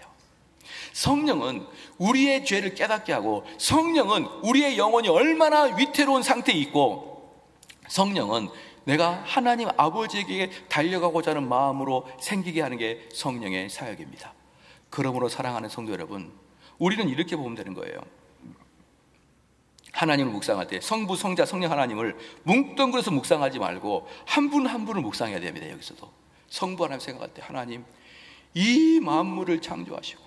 성령은 우리의 죄를 깨닫게 하고, 성령은 우리의 영혼이 얼마나 위태로운 상태에 있고, 성령은 내가 하나님 아버지에게 달려가고자 하는 마음으로 생기게 하는 게 성령의 사역입니다. 그러므로 사랑하는 성도 여러분, 우리는 이렇게 보면 되는 거예요. 하나님을 묵상할 때 성부, 성자, 성령 하나님을 뭉뚱그려서 묵상하지 말고 한 분 한 분을 묵상해야 됩니다. 여기서도 성부 하나님 생각할 때, 하나님 이 만물을 창조하시고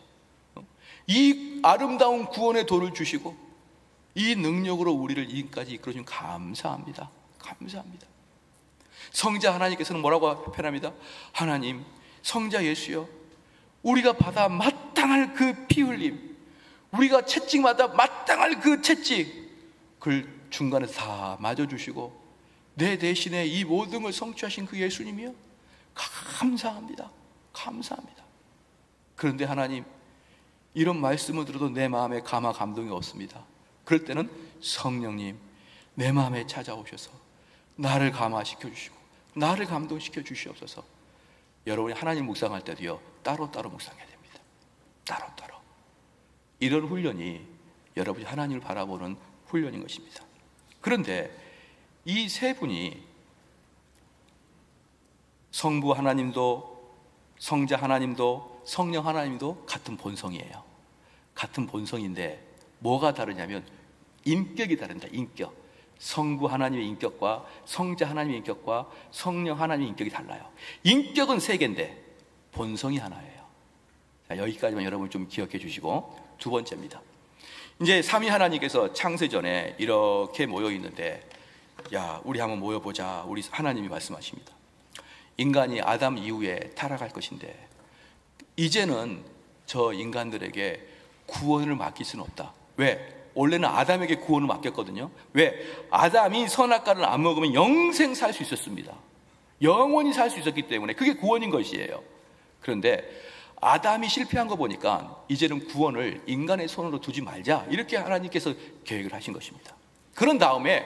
이 아름다운 구원의 도를 주시고 이 능력으로 우리를 이까지 이끌어주신 감사합니다. 감사합니다. 성자 하나님께서는 뭐라고 표현합니다? 하나님, 성자 예수여, 우리가 받아 마땅할 그 피 흘림, 우리가 채찍마다 마땅할 그 채찍, 그걸 중간에서 다 맞아주시고 내 대신에 이 모든 걸 성취하신 그 예수님이요, 감사합니다. 감사합니다. 그런데 하나님, 이런 말씀을 들어도 내 마음에 감동이 없습니다. 그럴 때는 성령님 내 마음에 찾아오셔서 나를 감화시켜 주시고 나를 감동시켜 주시옵소서. 여러분이 하나님 묵상할 때도요, 따로따로 묵상해야 됩니다. 따로따로. 이런 훈련이 여러분이 하나님을 바라보는 훈련인 것입니다. 그런데 이 세 분이, 성부 하나님도 성자 하나님도 성령 하나님도 같은 본성이에요. 같은 본성인데 뭐가 다르냐면 인격이 다릅니다. 인격. 성부 하나님의 인격과 성자 하나님의 인격과 성령 하나님의 인격이 달라요. 인격은 세 개인데 본성이 하나예요. 자, 여기까지만 여러분 좀 기억해 주시고, 두 번째입니다. 이제 삼위 하나님께서 창세전에 이렇게 모여 있는데, 야, 우리 한번 모여보자. 우리 하나님이 말씀하십니다. 인간이 아담 이후에 타락할 것인데 이제는 저 인간들에게 구원을 맡길 수는 없다. 왜? 원래는 아담에게 구원을 맡겼거든요. 왜? 아담이 선악과를 안 먹으면 영생 살 수 있었습니다. 영원히 살 수 있었기 때문에 그게 구원인 것이에요. 그런데 아담이 실패한 거 보니까 이제는 구원을 인간의 손으로 두지 말자, 이렇게 하나님께서 계획을 하신 것입니다. 그런 다음에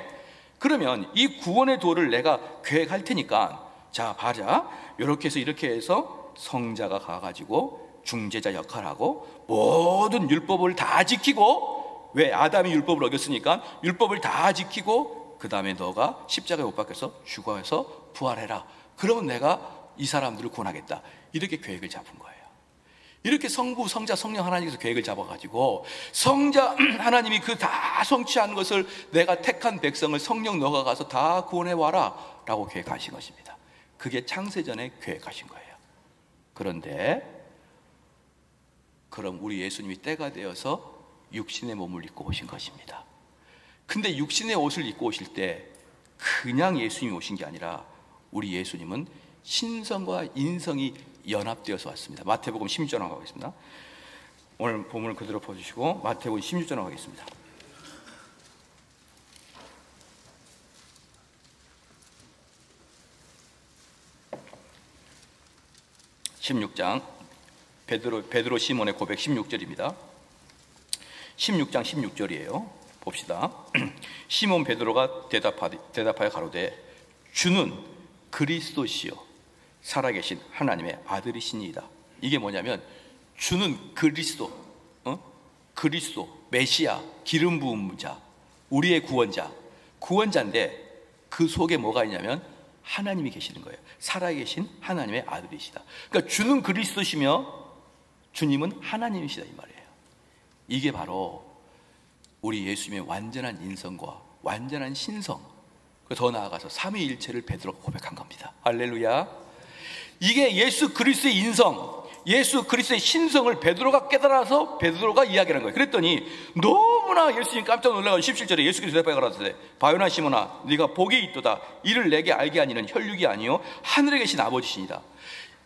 그러면 이 구원의 도를 내가 계획할 테니까, 자, 봐자, 이렇게 해서 성자가 가가지고 중재자 역할하고 모든 율법을 다 지키고, 왜? 아담이 율법을 어겼으니까 율법을 다 지키고 그 다음에 너가 십자가에 못 박혀서 죽어서 부활해라. 그러면 내가 이 사람들을 구원하겠다. 이렇게 계획을 잡은 거예요. 이렇게 성부, 성자, 성령 하나님께서 계획을 잡아가지고 성자 하나님이 그 다 성취한 것을, 내가 택한 백성을 성령 너가 가서 다 구원해와라 라고 계획하신 것입니다. 그게 창세전에 계획하신 거예요. 그런데 그럼 우리 예수님이 때가 되어서 육신의 몸을 입고 오신 것입니다. 근데 육신의 옷을 입고 오실 때 그냥 예수님이 오신 게 아니라 우리 예수님은 신성과 인성이 연합되어서 왔습니다. 마태복음 16장 가겠습니다. 오늘 본문을 그대로 보여주시고 마태복음 16장 가겠습니다. 16장, 베드로 시몬의 고백 16절입니다. 16장 16절이에요. 봅시다. 시몬 베드로가 대답하여 가로되 주는 그리스도시요 살아계신 하나님의 아들이시니이다. 이게 뭐냐면 주는 그리스도, 그리스도, 메시아, 기름 부은 자, 우리의 구원자인데 그 속에 뭐가 있냐면 하나님이 계시는 거예요. 살아계신 하나님의 아들이시다. 그러니까 주는 그리스도시며 주님은 하나님이시다, 이 말이에요. 이게 바로 우리 예수님의 완전한 인성과 완전한 신성, 더 나아가서 삼위일체를 베드로가 고백한 겁니다. 할렐루야. 이게 예수 그리스도의 인성, 예수 그리스도의 신성을 베드로가 깨달아서 베드로가 이야기하는 거예요. 그랬더니 너무나 예수님 깜짝 놀라서 17절에 예수께서 대답하여 가라사대 바요나 시몬아 네가 복이 있도다. 이를 내게 알게 하니는 혈육이 아니요 하늘에 계신 아버지시니라.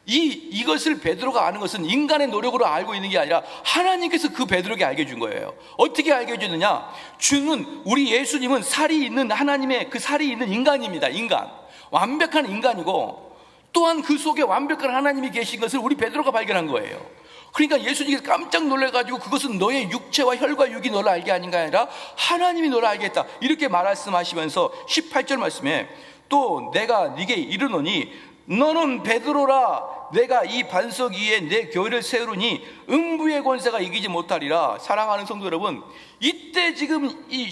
이것을 베드로가 아는 것은 인간의 노력으로 알고 있는 게 아니라 하나님께서 그 베드로에게 알게 해준 거예요. 어떻게 알게 해주느냐? 주는, 우리 예수님은 살이 있는 하나님의 그 살이 있는 인간입니다. 인간, 완벽한 인간이고 또한 그 속에 완벽한 하나님이 계신 것을 우리 베드로가 발견한 거예요. 그러니까 예수님께서 깜짝 놀라가지고 그것은 너의 육체와 혈과 육이 너를 알게 하는 게 아니라 하나님이 너를 알게 했다, 이렇게 말씀하시면서 18절 말씀에 또 내가 네게 이르노니 너는 베드로라. 내가 이 반석 위에 내 교회를 세우니 음부의 권세가 이기지 못하리라. 사랑하는 성도 여러분, 이때 지금 이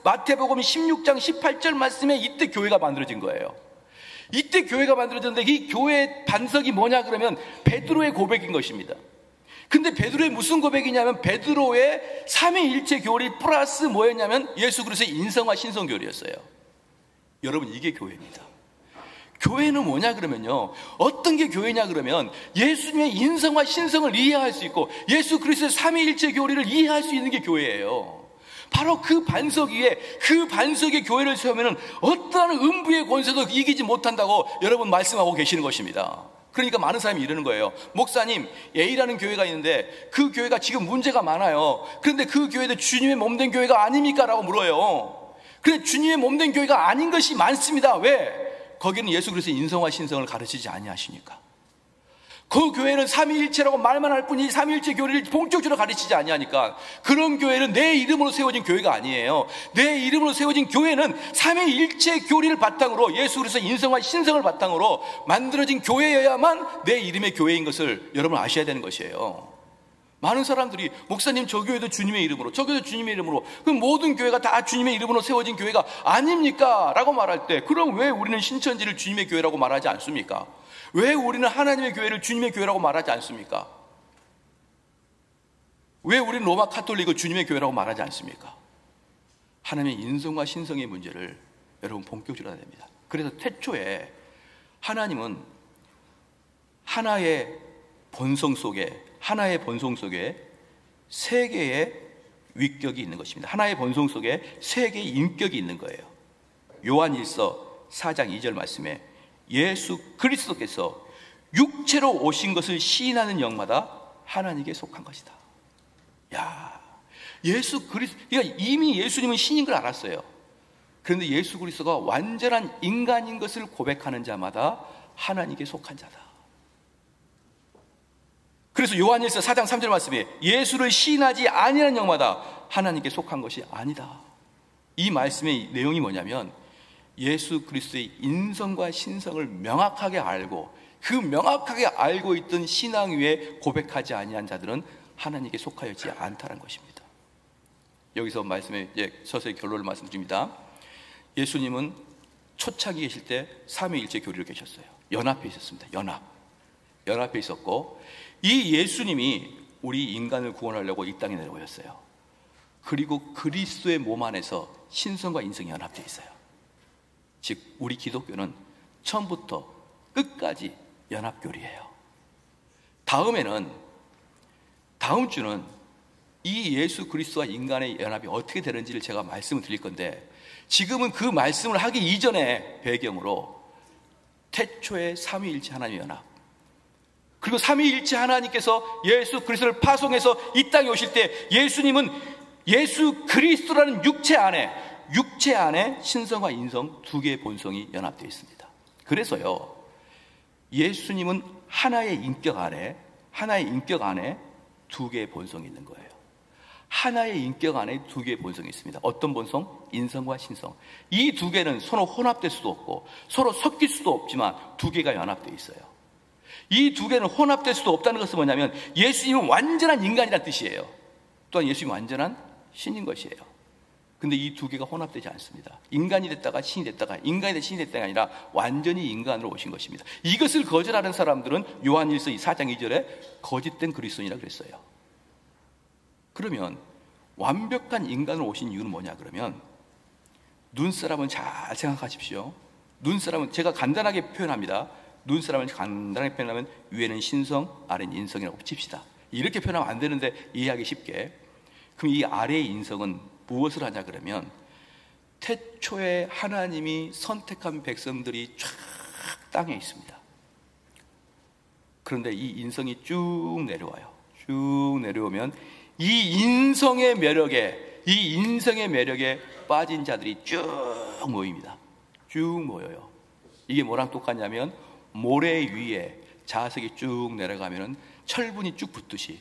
마태복음 16장 18절 말씀에 이때 교회가 만들어진 거예요. 이때 교회가 만들어졌는데 이 교회의 반석이 뭐냐 그러면 베드로의 고백인 것입니다. 근데 베드로의 무슨 고백이냐면 베드로의 삼위일체 교리 플러스 뭐였냐면 예수 그리스도의 인성과 신성 교리였어요. 여러분, 이게 교회입니다. 교회는 뭐냐 그러면요, 어떤 게 교회냐 그러면 예수님의 인성과 신성을 이해할 수 있고 예수 그리스도의 삼위일체 교리를 이해할 수 있는 게 교회예요. 바로 그 반석 위에, 그 반석에 교회를 세우면 어떠한 음부의 권세도 이기지 못한다고 여러분 말씀하고 계시는 것입니다. 그러니까 많은 사람이 이러는 거예요. 목사님, A라는 교회가 있는데 그 교회가 지금 문제가 많아요. 그런데 그 교회도 주님의 몸된 교회가 아닙니까? 라고 물어요. 그런데 주님의 몸된 교회가 아닌 것이 많습니다. 왜? 거기는 예수 그리스도의 인성과 신성을 가르치지 아니하시니까? 그 교회는 삼위일체라고 말만 할 뿐이지 삼위일체 교리를 본격적으로 가르치지 아니하니까 그런 교회는 내 이름으로 세워진 교회가 아니에요. 내 이름으로 세워진 교회는 삼위일체 교리를 바탕으로 예수 그리스도의 인성과 신성을 바탕으로 만들어진 교회여야만 내 이름의 교회인 것을 여러분 아셔야 되는 것이에요. 많은 사람들이 목사님 저 교회도 주님의 이름으로, 저 교회도 주님의 이름으로, 그럼 모든 교회가 다 주님의 이름으로 세워진 교회가 아닙니까? 라고 말할 때 그럼 왜 우리는 신천지를 주님의 교회라고 말하지 않습니까? 왜 우리는 하나님의 교회를 주님의 교회라고 말하지 않습니까? 왜 우리는 로마 카톨릭을 주님의 교회라고 말하지 않습니까? 하나님의 인성과 신성의 문제를 여러분 본격적으로 해야 됩니다. 그래서 태초에 하나님은 하나의 본성 속에 세 개의 위격이 있는 것입니다. 하나의 본성 속에 세 개의 인격이 있는 거예요. 요한일서 4장 2절 말씀에 예수 그리스도께서 육체로 오신 것을 시인하는 영마다 하나님께 속한 것이다. 야, 예수 그리스도, 그러니까 이미 예수님은 신인 걸 알았어요. 그런데 예수 그리스도가 완전한 인간인 것을 고백하는 자마다 하나님께 속한 자다. 그래서 요한일서 4장 3절 말씀에 예수를 시인하지 아니하는 영마다 하나님께 속한 것이 아니다. 이 말씀의 내용이 뭐냐면 예수 그리스도의 인성과 신성을 명확하게 알고 그 명확하게 알고 있던 신앙 위에 고백하지 아니한 자들은 하나님께 속하여지 않다는 것입니다. 여기서 말씀에 서서히 결론을 말씀드립니다. 예수님은 초창기 계실 때 삼위일체 교리로 계셨어요. 연합해 있었습니다. 연합해 있었고 이 예수님이 우리 인간을 구원하려고 이 땅에 내려오셨어요. 그리고 그리스도의 몸 안에서 신성과 인성이 연합되어 있어요. 즉 우리 기독교는 처음부터 끝까지 연합교리예요. 다음 주는 이 예수 그리스도와 인간의 연합이 어떻게 되는지를 제가 말씀을 드릴 건데 지금은 그 말씀을 하기 이전에 배경으로 태초의 삼위일체 하나님의 연합, 그리고 삼위일체 하나님께서 예수 그리스도를 파송해서 이 땅에 오실 때 예수님은 예수 그리스도라는 육체 안에 신성과 인성 두 개의 본성이 연합되어 있습니다. 그래서요 예수님은 하나의 인격 안에 두 개의 본성이 있는 거예요. 하나의 인격 안에 두 개의 본성이 있습니다. 어떤 본성? 인성과 신성. 이 두 개는 서로 혼합될 수도 없고 서로 섞일 수도 없지만 두 개가 연합되어 있어요. 이 두 개는 혼합될 수도 없다는 것은 뭐냐면 예수님은 완전한 인간이라는 뜻이에요. 또한 예수님은 완전한 신인 것이에요. 근데 이 두 개가 혼합되지 않습니다. 인간이 됐다가 신이 됐다가, 인간이 됐다가 신이 됐다가 아니라 완전히 인간으로 오신 것입니다. 이것을 거절하는 사람들은 요한일서 4장 2절에 거짓된 그리스도인이라고 그랬어요. 그러면 완벽한 인간으로 오신 이유는 뭐냐 그러면 눈사람은 잘 생각하십시오. 눈사람은 제가 간단하게 표현합니다. 눈사람을 간단하게 표현하면 위에는 신성, 아래는 인성이라고 칩시다. 이렇게 표현하면 안 되는데 이해하기 쉽게. 그럼 이 아래의 인성은 무엇을 하냐 그러면 태초에 하나님이 선택한 백성들이 쫙 땅에 있습니다. 그런데 이 인성이 쭉 내려와요. 쭉 내려오면 이 인성의 매력에 빠진 자들이 쭉 모입니다. 쭉 모여요. 이게 뭐랑 똑같냐면 모래 위에 자석이 쭉 내려가면 철분이 쭉 붙듯이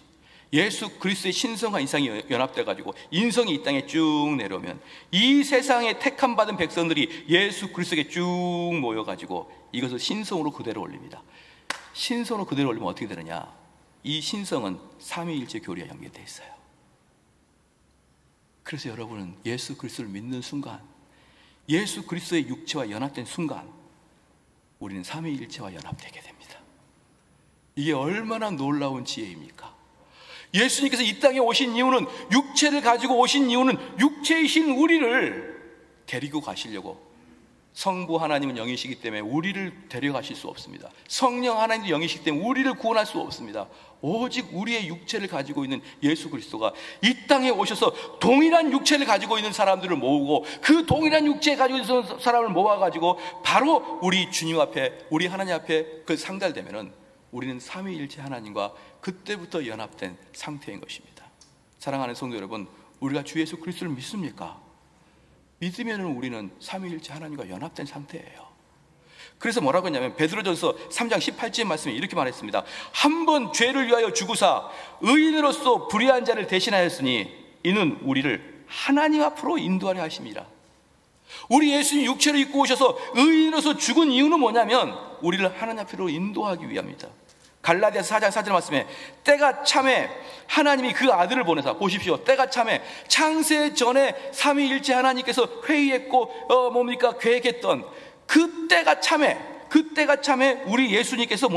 예수 그리스도의 신성과 인성이 연합돼가지고 인성이 이 땅에 쭉 내려오면 이 세상에 택함 받은 백성들이 예수 그리스도에게 쭉 모여가지고 이것을 신성으로 그대로 올립니다. 신성으로 그대로 올리면 어떻게 되느냐? 이 신성은 삼위일체 교리와 연결되어 있어요. 그래서 여러분은 예수 그리스도를 믿는 순간, 예수 그리스도의 육체와 연합된 순간 우리는 삼위일체와 연합되게 됩니다. 이게 얼마나 놀라운 지혜입니까? 예수님께서 이 땅에 오신 이유는, 육체를 가지고 오신 이유는 육체이신 우리를 데리고 가시려고. 성부 하나님은 영이시기 때문에 우리를 데려가실 수 없습니다. 성령 하나님도 영이시기 때문에 우리를 구원할 수 없습니다. 오직 우리의 육체를 가지고 있는 예수 그리스도가 이 땅에 오셔서 동일한 육체를 가지고 있는 사람들을 모으고 그 동일한 육체 가지고 있는 사람을 모아가지고 바로 우리 주님 앞에, 우리 하나님 앞에 그 상달되면은 우리는 삼위일체 하나님과 그때부터 연합된 상태인 것입니다. 사랑하는 성도 여러분, 우리가 주 예수 그리스도를 믿습니까? 믿으면 우리는 삼위일체 하나님과 연합된 상태예요. 그래서 뭐라고 했냐면 베드로전서 3장 18절 말씀에 이렇게 말했습니다. 한 번 죄를 위하여 죽으사 의인으로서 불의한 자를 대신하였으니 이는 우리를 하나님 앞으로 인도하려 하심이라. 우리 예수님 육체를 입고 오셔서 의인으로서 죽은 이유는 뭐냐면 우리를 하나님 앞으로 인도하기 위함이다. 갈라디아서 4장 4절 말씀에 때가 참에 하나님이 그 아들을 보내사, 보십시오, 때가 참에 창세 전에 삼위일체 하나님께서 회의했고 계획했던 그 때가 참에 우리 예수님께서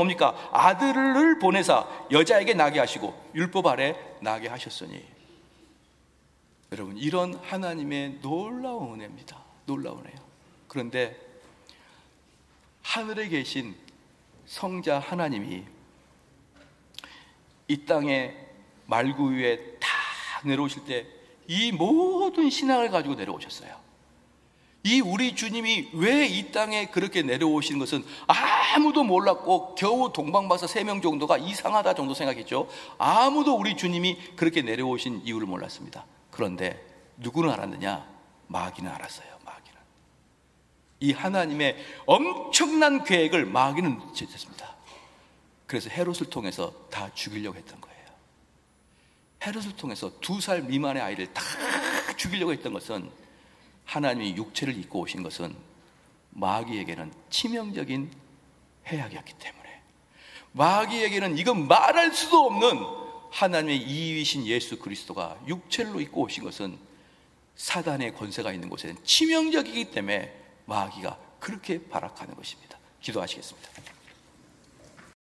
아들을 보내사 여자에게 나게 하시고 율법 아래 나게 하셨으니. 여러분, 이런 하나님의 놀라운 은혜입니다. 놀라운 은혜요. 그런데 하늘에 계신 성자 하나님이 이 땅에 말구 위에 다 내려오실 때 이 모든 신앙을 가지고 내려오셨어요. 이 우리 주님이 왜 이 땅에 그렇게 내려오신 것은 아무도 몰랐고 겨우 동방박사 3명 정도가 이상하다 정도 생각했죠. 아무도 우리 주님이 그렇게 내려오신 이유를 몰랐습니다. 그런데 누구는 알았느냐? 마귀는 알았어요. 마귀는. 이 하나님의 엄청난 계획을 마귀는 놓쳤습니다. 그래서 헤롯을 통해서 다 죽이려고 했던 거예요. 헤롯을 통해서 2살 미만의 아이를 다 죽이려고 했던 것은, 하나님이 육체를 입고 오신 것은 마귀에게는 치명적인 해악이었기 때문에, 마귀에게는 이건 말할 수도 없는 하나님의 이위신 예수 그리스도가 육체를 입고 오신 것은 사단의 권세가 있는 곳에는 치명적이기 때문에 마귀가 그렇게 발악하는 것입니다. 기도하시겠습니다.